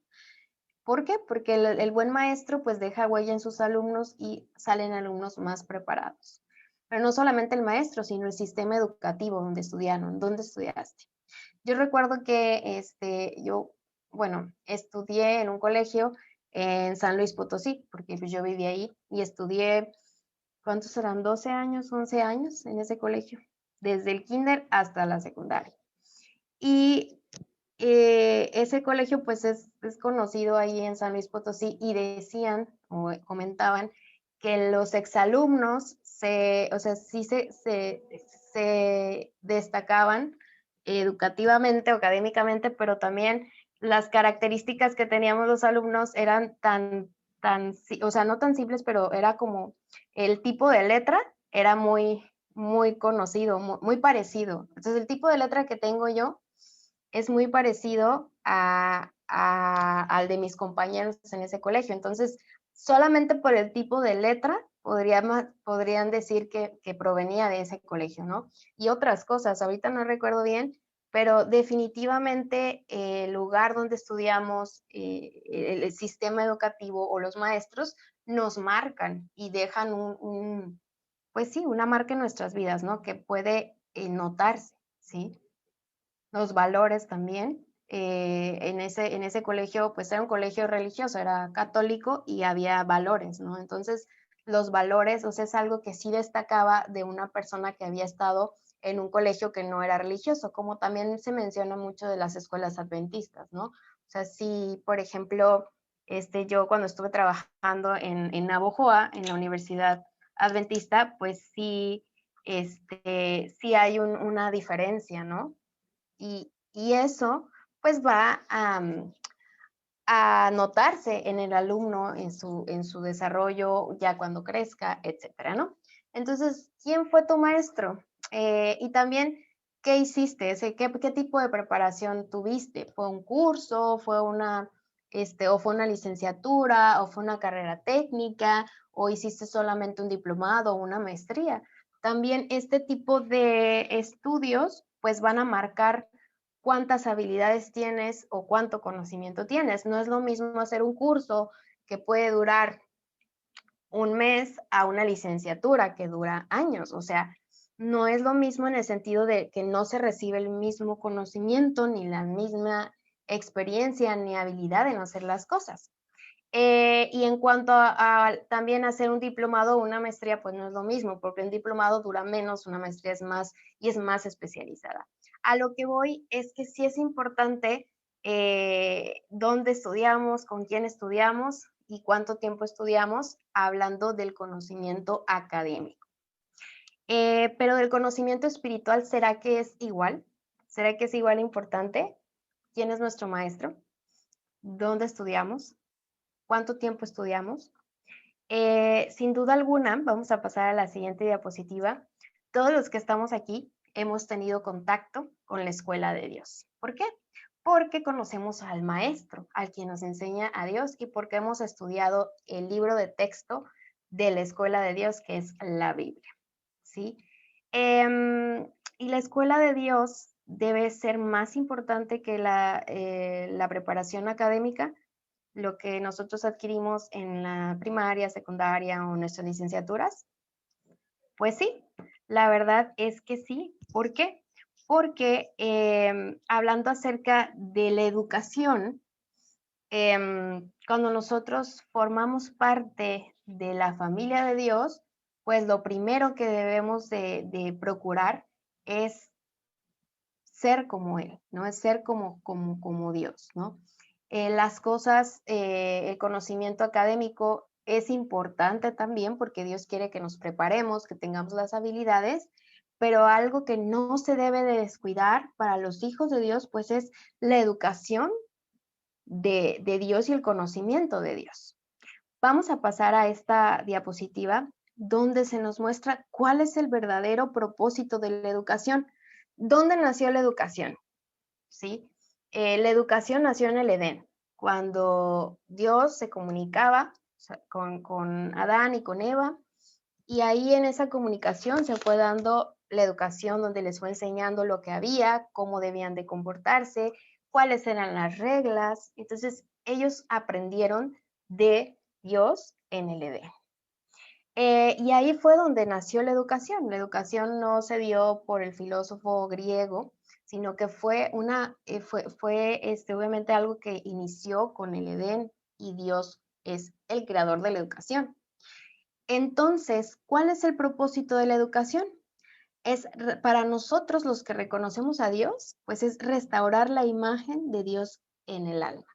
¿Por qué? Porque el buen maestro pues deja huella en sus alumnos y salen alumnos más preparados. Pero no solamente el maestro, sino el sistema educativo donde estudiaron, donde estudiaste. Yo recuerdo que bueno, estudié en un colegio en San Luis Potosí, porque pues, yo vivía ahí y estudié, ¿cuántos serán? 12 años, 11 años en ese colegio, desde el kinder hasta la secundaria. Y ese colegio pues es conocido ahí en San Luis Potosí y decían o comentaban que los exalumnos sí se destacaban educativamente o académicamente, pero también las características que teníamos los alumnos eran o sea, no tan simples, pero era como el tipo de letra era muy, muy conocido, muy parecido. Entonces, el tipo de letra que tengo yo es muy parecido al de mis compañeros en ese colegio. Entonces, solamente por el tipo de letra podrían decir que provenía de ese colegio, ¿no? Y otras cosas, ahorita no recuerdo bien, pero definitivamente el lugar donde estudiamos, el sistema educativo o los maestros nos marcan y dejan pues sí, una marca en nuestras vidas, ¿no? Que puede notarse, ¿sí? Los valores también. En ese colegio, pues era un colegio religioso, era católico y había valores, ¿no? Entonces, los valores, o sea, es algo que sí destacaba de una persona que había estado en un colegio que no era religioso, como también se menciona mucho de las escuelas adventistas, ¿no? O sea, sí, por ejemplo, yo cuando estuve trabajando en Navojoa, en la Universidad Adventista, pues sí, sí hay una diferencia, ¿no? Y eso pues va a notarse en el alumno, en su desarrollo ya cuando crezca, etcétera, ¿no? Entonces, ¿quién fue tu maestro? Y también, ¿qué hiciste? ¿Qué tipo de preparación tuviste? ¿Fue un curso? ¿O fue una licenciatura? ¿O fue una carrera técnica? ¿O hiciste solamente un diplomado o una maestría? También este tipo de estudios pues van a marcar cuántas habilidades tienes o cuánto conocimiento tienes. No es lo mismo hacer un curso que puede durar un mes a una licenciatura que dura años. O sea, no es lo mismo en el sentido de que no se recibe el mismo conocimiento, ni la misma experiencia, ni habilidad en hacer las cosas. Y en cuanto a también hacer un diplomado o una maestría, pues no es lo mismo, porque un diplomado dura menos, una maestría es más especializada. A lo que voy es que sí es importante dónde estudiamos, con quién estudiamos y cuánto tiempo estudiamos, hablando del conocimiento académico. Pero del conocimiento espiritual, ¿será que es igual? ¿Será que es igual importante? ¿Quién es nuestro maestro? ¿Dónde estudiamos? ¿Cuánto tiempo estudiamos? Sin duda alguna, vamos a pasar a la siguiente diapositiva. Todos los que estamos aquí hemos tenido contacto con la escuela de Dios. ¿Por qué? Porque conocemos al maestro, al quien nos enseña a Dios y porque hemos estudiado el libro de texto de la escuela de Dios, que es la Biblia, ¿sí? Y la escuela de Dios debe ser más importante que la preparación académica, lo que nosotros adquirimos en la primaria, secundaria o nuestras licenciaturas? Pues sí, la verdad es que sí. ¿Por qué? Porque hablando acerca de la educación, cuando nosotros formamos parte de la familia de Dios, pues lo primero que debemos de procurar es ser como Él, ¿no? Es ser como Dios, ¿no? Las cosas, el conocimiento académico es importante también porque Dios quiere que nos preparemos, que tengamos las habilidades, pero algo que no se debe de descuidar para los hijos de Dios, pues es la educación de Dios y el conocimiento de Dios. Vamos a pasar a esta diapositiva donde se nos muestra cuál es el verdadero propósito de la educación. ¿Dónde nació la educación? ¿Sí? La educación nació en el Edén, cuando Dios se comunicaba con Adán y con Eva, y ahí en esa comunicación se fue dando la educación donde les fue enseñando lo que había, cómo debían de comportarse, cuáles eran las reglas. Entonces ellos aprendieron de Dios en el Edén. Y ahí fue donde nació la educación. La educación no se dio por el filósofo griego, sino que fue obviamente algo que inició con el Edén, y Dios es el creador de la educación. Entonces, ¿cuál es el propósito de la educación? Para nosotros los que reconocemos a Dios, pues es restaurar la imagen de Dios en el alma,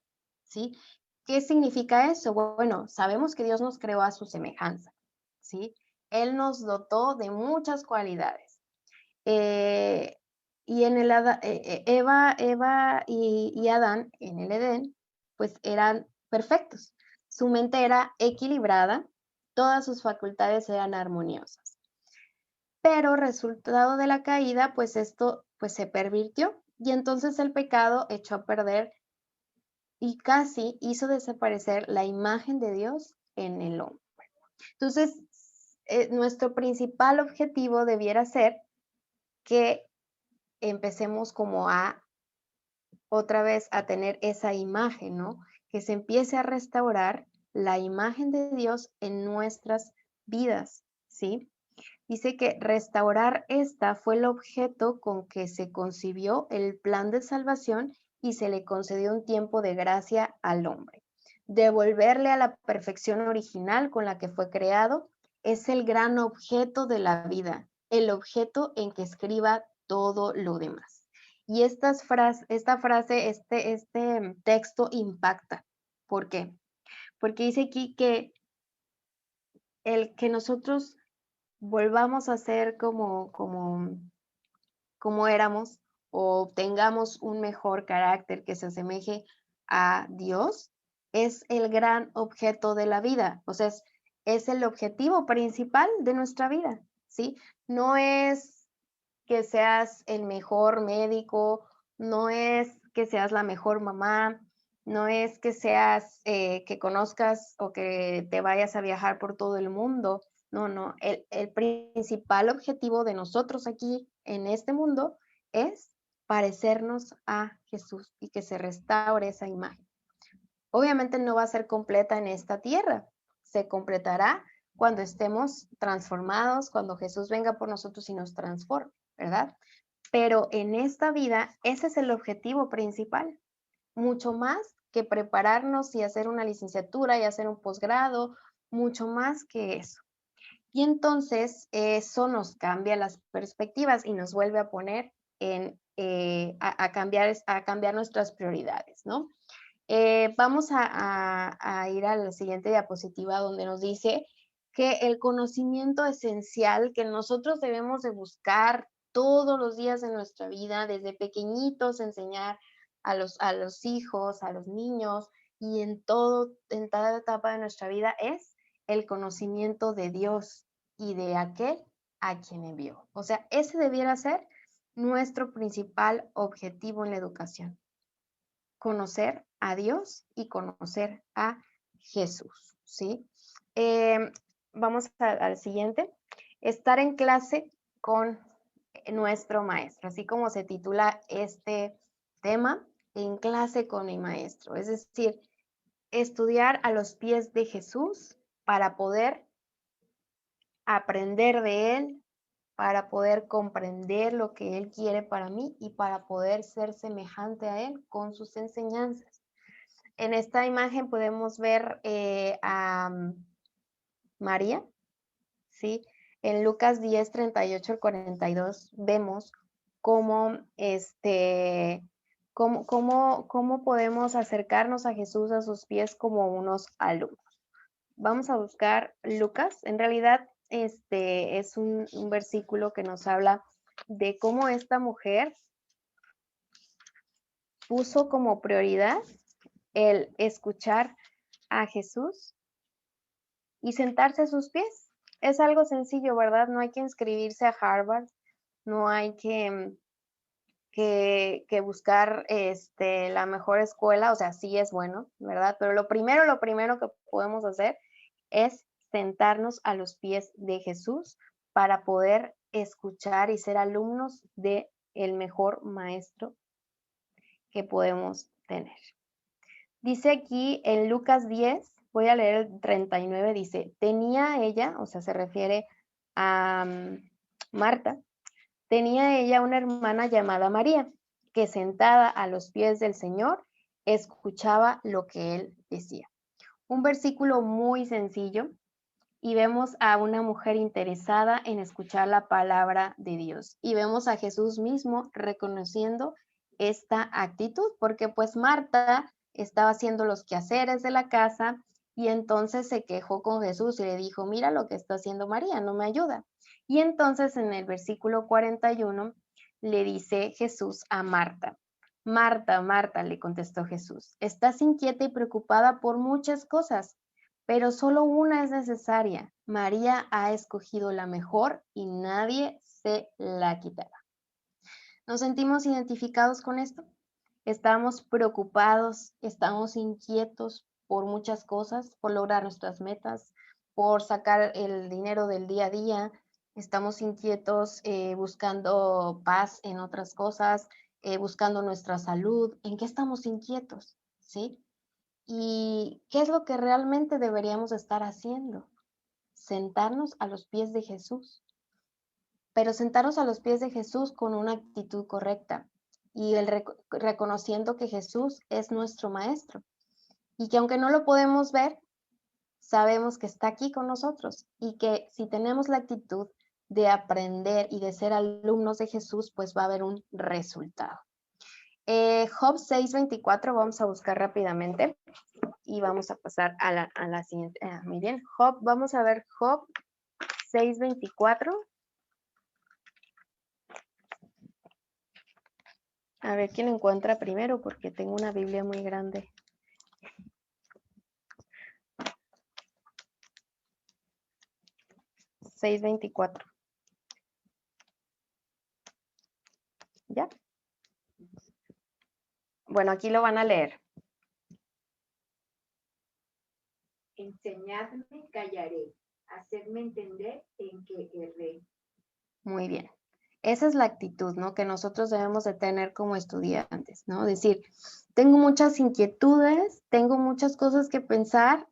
¿sí? ¿Qué significa eso? Bueno, sabemos que Dios nos creó a su semejanza, ¿sí? Él nos dotó de muchas cualidades. Y en Eva y Adán en el Edén, pues eran perfectos. Su mente era equilibrada, todas sus facultades eran armoniosas. Pero resultado de la caída, pues esto pues se pervirtió, y entonces el pecado echó a perder y casi hizo desaparecer la imagen de Dios en el hombre. Entonces, nuestro principal objetivo debiera ser que empecemos como otra vez a tener esa imagen, ¿no? Que se empiece a restaurar la imagen de Dios en nuestras vidas, ¿sí? Dice que restaurar esta fue el objeto con que se concibió el plan de salvación y se le concedió un tiempo de gracia al hombre. Devolverle a la perfección original con la que fue creado es el gran objeto de la vida, el objeto en que escriba todo lo demás. Y esta frase, este texto impacta. ¿Por qué? Porque dice aquí que el que nosotros volvamos a ser como éramos, o tengamos un mejor carácter que se asemeje a Dios, es el gran objeto de la vida. O sea, es el objetivo principal de nuestra vida, ¿sí? No es que seas el mejor médico, no es que seas la mejor mamá, no es que seas, que conozcas o que te vayas a viajar por todo el mundo. No, el principal objetivo de nosotros aquí en este mundo es parecernos a Jesús y que se restaure esa imagen. Obviamente no va a ser completa en esta tierra, se completará cuando estemos transformados, cuando Jesús venga por nosotros y nos transforme, ¿verdad? Pero en esta vida, ese es el objetivo principal, mucho más que prepararnos y hacer una licenciatura y hacer un posgrado, mucho más que eso. Y entonces eso nos cambia las perspectivas y nos vuelve a poner a cambiar nuestras prioridades, ¿no? Vamos a ir a la siguiente diapositiva, donde nos dice que el conocimiento esencial que nosotros debemos de buscar todos los días de nuestra vida, desde pequeñitos, enseñar a los hijos, a los niños, y en cada etapa de nuestra vida, es el conocimiento de Dios y de aquel a quien envió. O sea, ese debiera ser nuestro principal objetivo en la educación: conocer a Dios y conocer a Jesús, ¿sí? Vamos al siguiente. Estar en clase con nuestro maestro, así como se titula este tema, en clase con mi maestro. Es decir, estudiar a los pies de Jesús para poder aprender de Él, para poder comprender lo que Él quiere para mí y para poder ser semejante a Él con sus enseñanzas. En esta imagen podemos ver a María, ¿sí? En Lucas 10, 38 al 42 vemos cómo, cómo podemos acercarnos a Jesús a sus pies como unos alumnos. Vamos a buscar Lucas. En realidad, es un versículo que nos habla de cómo esta mujer puso como prioridad el escuchar a Jesús y sentarse a sus pies. Es algo sencillo, ¿verdad? No hay que inscribirse a Harvard, no hay que que buscar la mejor escuela, o sea, sí es bueno, ¿verdad? Pero lo primero que podemos hacer es sentarnos a los pies de Jesús para poder escuchar y ser alumnos de el mejor maestro que podemos tener. Dice aquí en Lucas 10, voy a leer el 39, dice, tenía ella, o sea, se refiere a Marta, tenía ella una hermana llamada María, que sentada a los pies del Señor, escuchaba lo que él decía. Un versículo muy sencillo, y vemos a una mujer interesada en escuchar la palabra de Dios. Y vemos a Jesús mismo reconociendo esta actitud, porque pues Marta estaba haciendo los quehaceres de la casa y entonces se quejó con Jesús y le dijo, mira lo que está haciendo María, no me ayuda. Y entonces en el versículo 41 le dice Jesús a Marta, Marta, Marta, le contestó Jesús, estás inquieta y preocupada por muchas cosas, pero solo una es necesaria. María ha escogido la mejor y nadie se la quitará. ¿Nos sentimos identificados con esto? Estamos preocupados, estamos inquietos por muchas cosas, por lograr nuestras metas, por sacar el dinero del día a día. Estamos inquietos buscando paz en otras cosas, buscando nuestra salud. ¿En qué estamos inquietos? ¿Sí? ¿Y qué es lo que realmente deberíamos estar haciendo? Sentarnos a los pies de Jesús, pero sentarnos a los pies de Jesús con una actitud correcta y reconociendo que Jesús es nuestro maestro y que aunque no lo podemos ver, sabemos que está aquí con nosotros y que si tenemos la actitud de aprender y de ser alumnos de Jesús, pues va a haber un resultado. Job 6:24 vamos a buscar rápidamente y vamos a pasar a la siguiente. Muy bien, Job, vamos a ver Job 6:24. A ver quién encuentra primero, porque tengo una Biblia muy grande. (6:24). ¿Ya? Bueno, aquí lo van a leer. Enseñadme, callaré, hacedme entender en qué erré. Muy bien. Esa es la actitud, ¿no? Que nosotros debemos de tener como estudiantes, ¿no? Decir, tengo muchas inquietudes, tengo muchas cosas que pensar,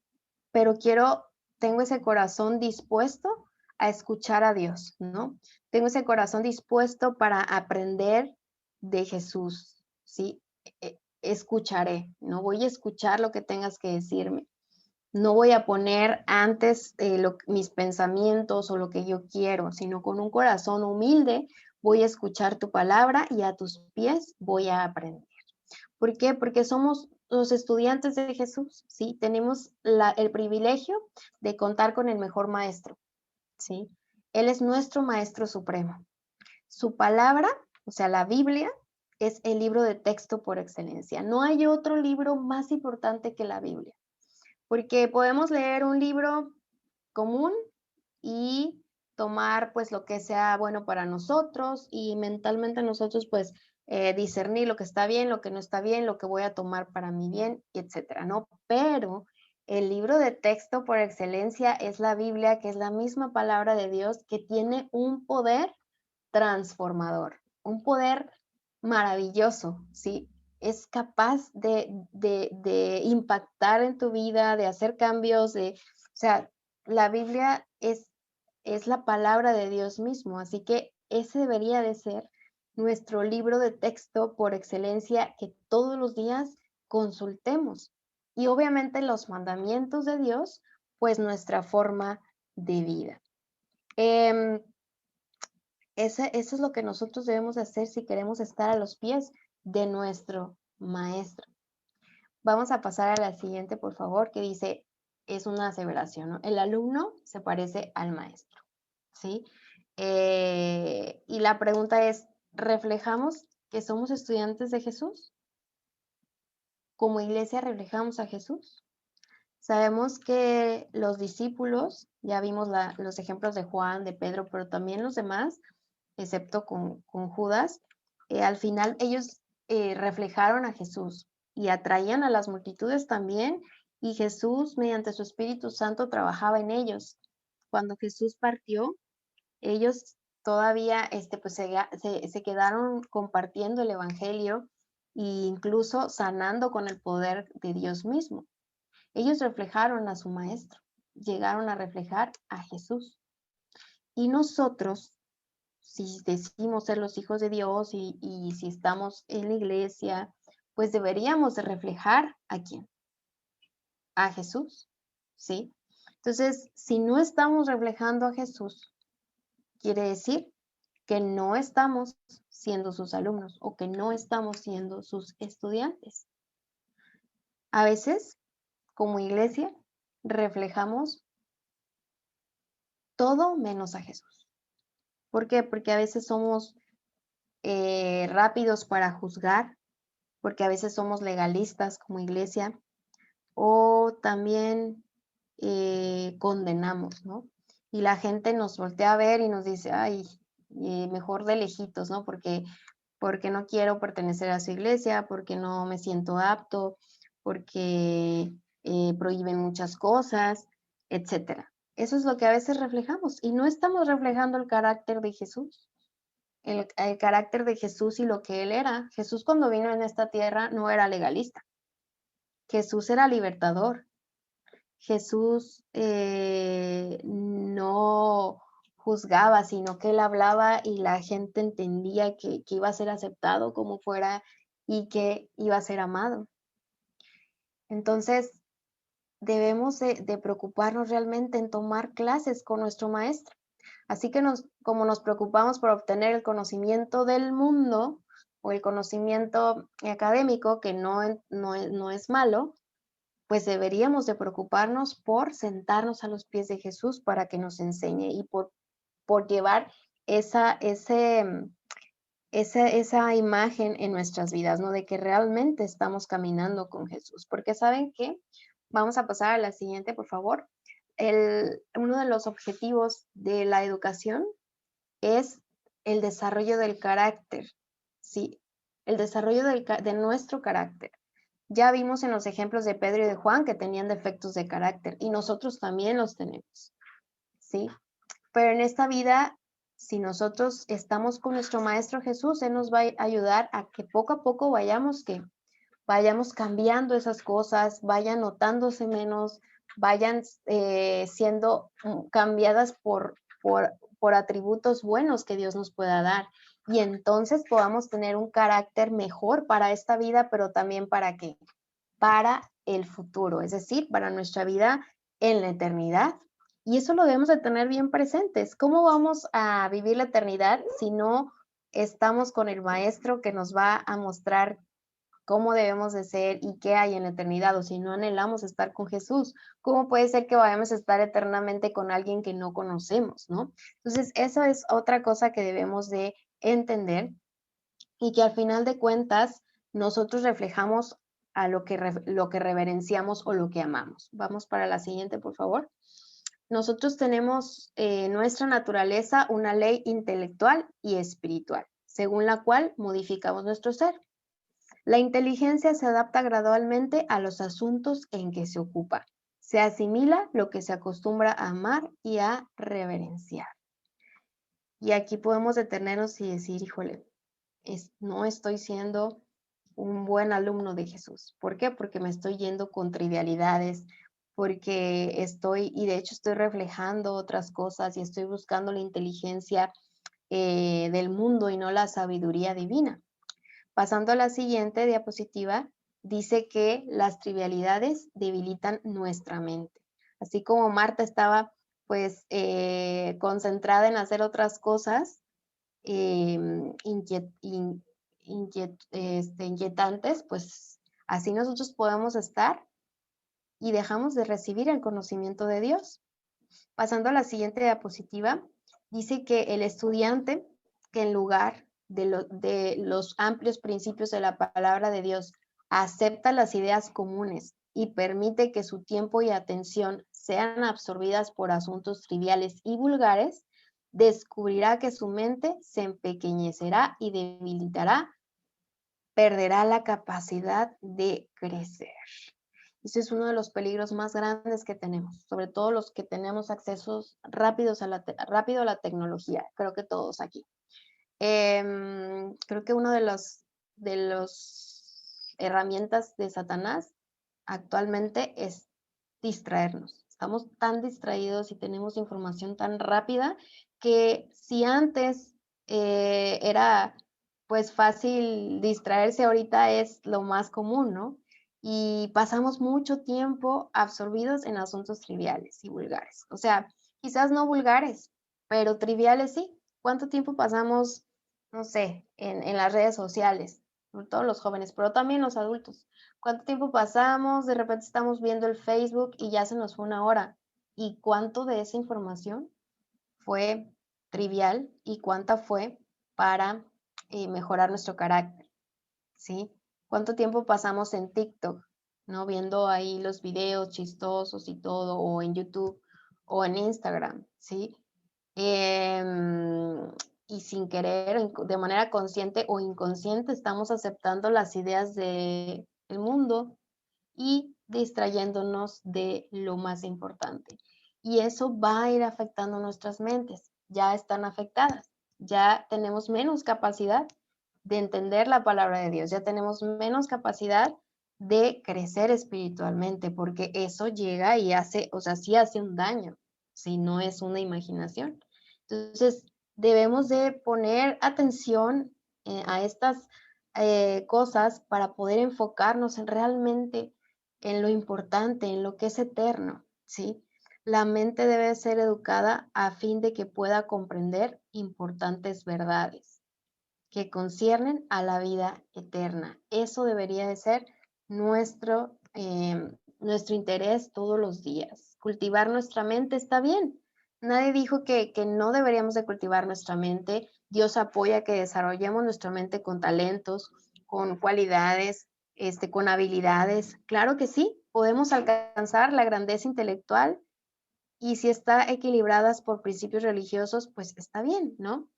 pero tengo ese corazón dispuesto a escuchar a Dios, ¿no? Tengo ese corazón dispuesto para aprender de Jesús, ¿sí? Escucharé, ¿no? Voy a escuchar lo que tengas que decirme. No voy a poner antes mis pensamientos o lo que yo quiero, sino con un corazón humilde voy a escuchar tu palabra y a tus pies voy a aprender. ¿Por qué? Porque somos los estudiantes de Jesús, ¿sí? Tenemos el privilegio de contar con el mejor maestro, ¿sí? Él es nuestro maestro supremo. Su palabra, o sea, la Biblia, es el libro de texto por excelencia. No hay otro libro más importante que la Biblia. Porque podemos leer un libro común y tomar pues lo que sea bueno para nosotros y mentalmente nosotros pues discernir lo que está bien, lo que no está bien, lo que voy a tomar para mi bien, etcétera, ¿no? Pero el libro de texto por excelencia es la Biblia, que es la misma palabra de Dios que tiene un poder transformador, un poder maravilloso, ¿sí? Es capaz de impactar en tu vida, de hacer cambios, o sea, la Biblia es la palabra de Dios mismo, así que ese debería de ser nuestro libro de texto por excelencia que todos los días consultemos. Y obviamente los mandamientos de Dios, pues nuestra forma de vida. Eso es lo que nosotros debemos hacer si queremos estar a los pies de nuestro maestro. Vamos a pasar a la siguiente, por favor, que dice, es una aseveración, ¿no? El alumno se parece al maestro, ¿sí? Y la pregunta es, ¿reflejamos que somos estudiantes de Jesús? ¿Como iglesia reflejamos a Jesús? Sabemos que los discípulos, ya vimos los ejemplos de Juan, de Pedro, pero también los demás, excepto con Judas, al final ellos reflejaron a Jesús y atraían a las multitudes también, y Jesús, mediante su Espíritu Santo, trabajaba en ellos. Cuando Jesús partió, ellos todavía pues se quedaron compartiendo el Evangelio e incluso sanando con el poder de Dios mismo. Ellos reflejaron a su Maestro, llegaron a reflejar a Jesús. Y nosotros, si decimos ser los hijos de Dios y si estamos en la iglesia, pues deberíamos de reflejar ¿a quién? A Jesús, ¿sí? Entonces, si no estamos reflejando a Jesús, quiere decir que no estamos siendo sus alumnos o que no estamos siendo sus estudiantes. A veces, como iglesia, reflejamos todo menos a Jesús. ¿Por qué? Porque a veces somos rápidos para juzgar, porque a veces somos legalistas como iglesia, o también condenamos, ¿no? Y la gente nos voltea a ver y nos dice, ay, mejor de lejitos, ¿no? Porque no quiero pertenecer a su iglesia, porque no me siento apto, porque prohíben muchas cosas, etcétera. Eso es lo que a veces reflejamos y no estamos reflejando el carácter de Jesús. El carácter de Jesús y lo que él era. Jesús cuando vino en esta tierra no era legalista. Jesús era libertador. Jesús no juzgaba, sino que él hablaba y la gente entendía que iba a ser aceptado como fuera y que iba a ser amado. Entonces, debemos de preocuparnos realmente en tomar clases con nuestro maestro. Así que como nos preocupamos por obtener el conocimiento del mundo o el conocimiento académico, que no es malo, pues deberíamos de preocuparnos por sentarnos a los pies de Jesús para que nos enseñe y por llevar esa imagen en nuestras vidas, ¿no? De que realmente estamos caminando con Jesús. Porque ¿saben qué? Vamos a pasar a la siguiente, por favor. Uno de los objetivos de la educación es el desarrollo del carácter, ¿sí? El desarrollo de nuestro carácter. Ya vimos en los ejemplos de Pedro y de Juan que tenían defectos de carácter y nosotros también los tenemos, ¿sí? Pero en esta vida, si nosotros estamos con nuestro Maestro Jesús, Él nos va a ayudar a que poco a poco vayamos cambiando esas cosas, vayan notándose menos, vayan siendo cambiadas por atributos buenos que Dios nos pueda dar. Y entonces podamos tener un carácter mejor para esta vida, pero también ¿para qué? Para el futuro, es decir, para nuestra vida en la eternidad. Y eso lo debemos de tener bien presentes. ¿Cómo vamos a vivir la eternidad si no estamos con el Maestro que nos va a mostrar cómo debemos de ser y qué hay en la eternidad? O si no anhelamos estar con Jesús, ¿cómo puede ser que vayamos a estar eternamente con alguien que no conocemos, no? Entonces, eso es otra cosa que debemos de entender y que al final de cuentas nosotros reflejamos a lo que reverenciamos o lo que amamos. Vamos para la siguiente, por favor. Nosotros tenemos nuestra naturaleza una ley intelectual y espiritual, según la cual modificamos nuestro ser. La inteligencia se adapta gradualmente a los asuntos en que se ocupa. Se asimila lo que se acostumbra a amar y a reverenciar. Y aquí podemos detenernos y decir, híjole, no estoy siendo un buen alumno de Jesús. ¿Por qué? Porque me estoy yendo con trivialidades, porque y de hecho estoy reflejando otras cosas y estoy buscando la inteligencia del mundo y no la sabiduría divina. Pasando a la siguiente diapositiva, dice que las trivialidades debilitan nuestra mente. Así como Marta estaba pues concentrada en hacer otras cosas, inquietantes, pues así nosotros podemos estar y dejamos de recibir el conocimiento de Dios. Pasando a la siguiente diapositiva, dice que el estudiante que en lugar de los amplios principios de la palabra de Dios acepta las ideas comunes y permite que su tiempo y atención sean absorbidas por asuntos triviales y vulgares, descubrirá que su mente se empequeñecerá y debilitará, perderá la capacidad de crecer. Ese es uno de los peligros más grandes que tenemos, sobre todo los que tenemos accesos rápidos rápido a la tecnología, creo que todos aquí. Creo que uno de los herramientas de Satanás actualmente es distraernos. Estamos tan distraídos y tenemos información tan rápida que si antes era pues fácil distraerse, ahorita es lo más común, ¿no? Y pasamos mucho tiempo absorbidos en asuntos triviales y vulgares. O sea, quizás no vulgares, pero triviales sí. ¿Cuánto tiempo pasamos, no sé, en las redes sociales? Sobre todo los jóvenes, pero también los adultos. ¿Cuánto tiempo pasamos? De repente estamos viendo el Facebook y ya se nos fue una hora. ¿Y cuánto de esa información fue trivial y cuánta fue para mejorar nuestro carácter? ¿Sí? ¿Cuánto tiempo pasamos en TikTok, ¿no? Viendo ahí los videos chistosos y todo, o en YouTube, o en Instagram, ¿sí? Y sin querer, de manera consciente o inconsciente, estamos aceptando las ideas del mundo y distrayéndonos de lo más importante. Y eso va a ir afectando nuestras mentes. Ya están afectadas. Ya tenemos menos capacidad de entender la palabra de Dios. Ya tenemos menos capacidad de crecer espiritualmente, porque eso llega y hace, o sea, sí hace un daño, si no es una imaginación. Entonces, debemos de poner atención a estas cosas para poder enfocarnos en realmente en lo importante, en lo que es eterno, ¿sí? La mente debe ser educada a fin de que pueda comprender importantes verdades que conciernen a la vida eterna. Eso debería de ser nuestro, nuestro interés todos los días. Cultivar nuestra mente está bien. Nadie dijo que no deberíamos de cultivar nuestra mente. Dios apoya que desarrollemos nuestra mente con talentos, con cualidades, con habilidades. Claro que sí, podemos alcanzar la grandeza intelectual y si está equilibradas por principios religiosos, pues está bien, ¿no?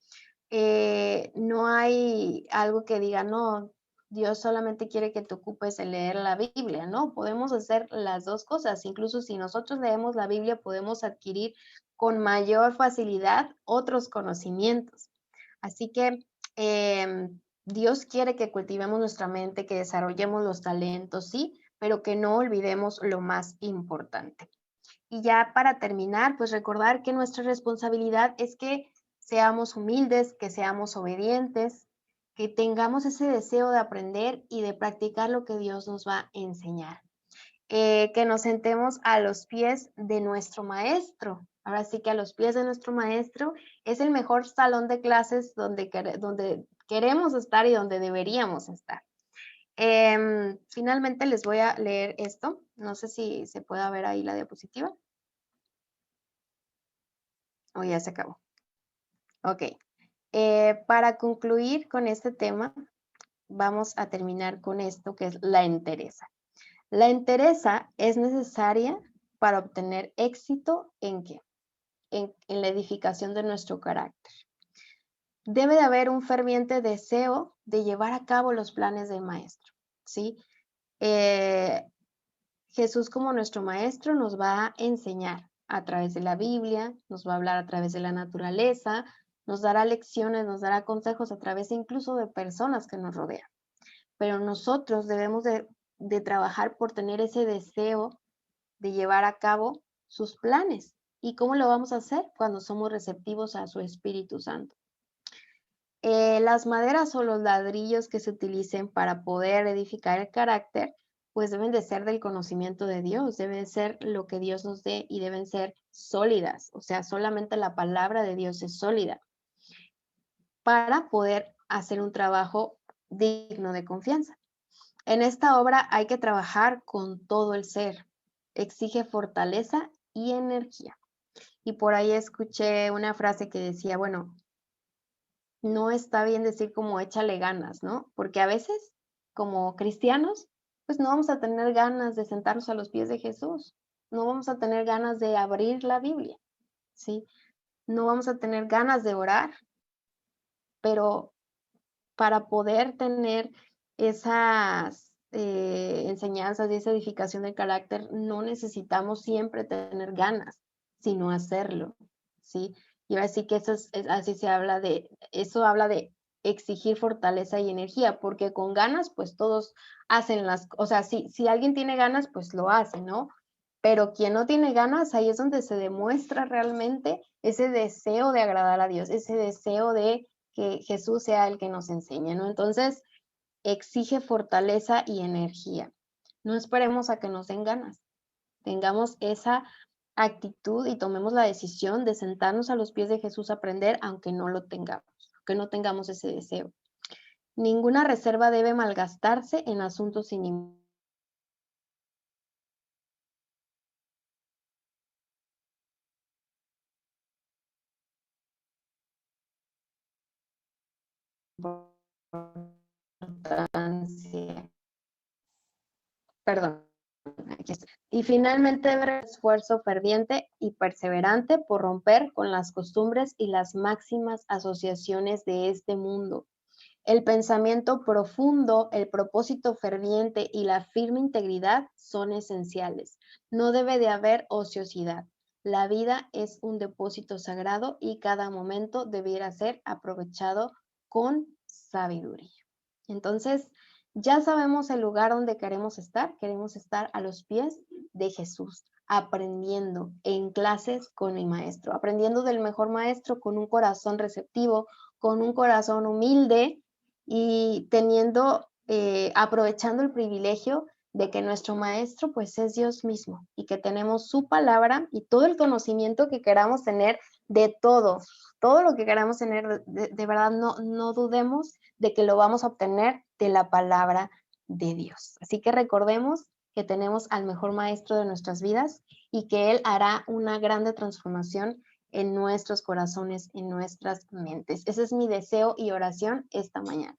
No hay algo que diga, no, Dios solamente quiere que te ocupes en leer la Biblia, ¿no? Podemos hacer las dos cosas. Incluso si nosotros leemos la Biblia, podemos adquirir con mayor facilidad otros conocimientos. Así que Dios quiere que cultivemos nuestra mente, que desarrollemos los talentos, sí, pero que no olvidemos lo más importante. Y ya para terminar, pues recordar que nuestra responsabilidad es que seamos humildes, que seamos obedientes, que tengamos ese deseo de aprender y de practicar lo que Dios nos va a enseñar. Que nos sentemos a los pies de nuestro maestro. Ahora sí que a los pies de nuestro maestro es el mejor salón de clases donde queremos estar y donde deberíamos estar. Finalmente les voy a leer esto. No sé si se puede ver ahí la diapositiva. O ya se acabó. Ok. Para concluir con este tema, vamos a terminar con esto que es la entereza. La entereza es necesaria para obtener éxito ¿en qué? En la edificación de nuestro carácter. Debe de haber un ferviente deseo de llevar a cabo los planes del maestro, ¿sí? Jesús como nuestro maestro nos va a enseñar a través de la Biblia, nos va a hablar a través de la naturaleza, nos dará lecciones, nos dará consejos a través incluso de personas que nos rodean. Pero nosotros debemos de trabajar por tener ese deseo de llevar a cabo sus planes. ¿Y cómo lo vamos a hacer? Cuando somos receptivos a su Espíritu Santo. Las maderas o los ladrillos que se utilicen para poder edificar el carácter, pues deben de ser del conocimiento de Dios, deben ser lo que Dios nos dé y deben ser sólidas, o sea, solamente la palabra de Dios es sólida para poder hacer un trabajo digno de confianza. En esta obra hay que trabajar con todo el ser, exige fortaleza y energía. Y por ahí escuché una frase que decía, bueno, no está bien decir como échale ganas, ¿no? Porque a veces, como cristianos, pues no vamos a tener ganas de sentarnos a los pies de Jesús, no vamos a tener ganas de abrir la Biblia, ¿sí? no vamos a tener ganas de orar, pero para poder tener esas enseñanzas y esa edificación del carácter, no necesitamos siempre tener ganas, sino hacerlo, ¿sí? Y ahora sí que así se habla eso habla de exigir fortaleza y energía, porque con ganas, pues todos hacen o sea, si alguien tiene ganas, pues lo hace, ¿no? Pero quien no tiene ganas, ahí es donde se demuestra realmente ese deseo de agradar a Dios, ese deseo de que Jesús sea el que nos enseñe, ¿no? Entonces, exige fortaleza y energía. No esperemos a que nos den ganas. Tengamos esa actitud y tomemos la decisión de sentarnos a los pies de Jesús a aprender, aunque no lo tengamos, aunque no tengamos ese deseo. Ninguna reserva debe malgastarse en asuntos sin importancia. Perdón. Y finalmente debe haber esfuerzo ferviente y perseverante por romper con las costumbres y las máximas asociaciones de este mundo. El pensamiento profundo, el propósito ferviente y la firme integridad son esenciales. No debe de haber ociosidad. La vida es un depósito sagrado y cada momento debiera ser aprovechado con sabiduría. Entonces, ya sabemos el lugar donde queremos estar a los pies de Jesús, aprendiendo en clases con mi maestro, aprendiendo del mejor maestro con un corazón receptivo, con un corazón humilde y aprovechando el privilegio de que nuestro maestro pues es Dios mismo y que tenemos su palabra y todo el conocimiento que queramos tener de todo lo que queramos tener, de verdad no dudemos de que lo vamos a obtener de la palabra de Dios. Así que recordemos que tenemos al mejor maestro de nuestras vidas y que Él hará una grande transformación en nuestros corazones, en nuestras mentes. Ese es mi deseo y oración esta mañana.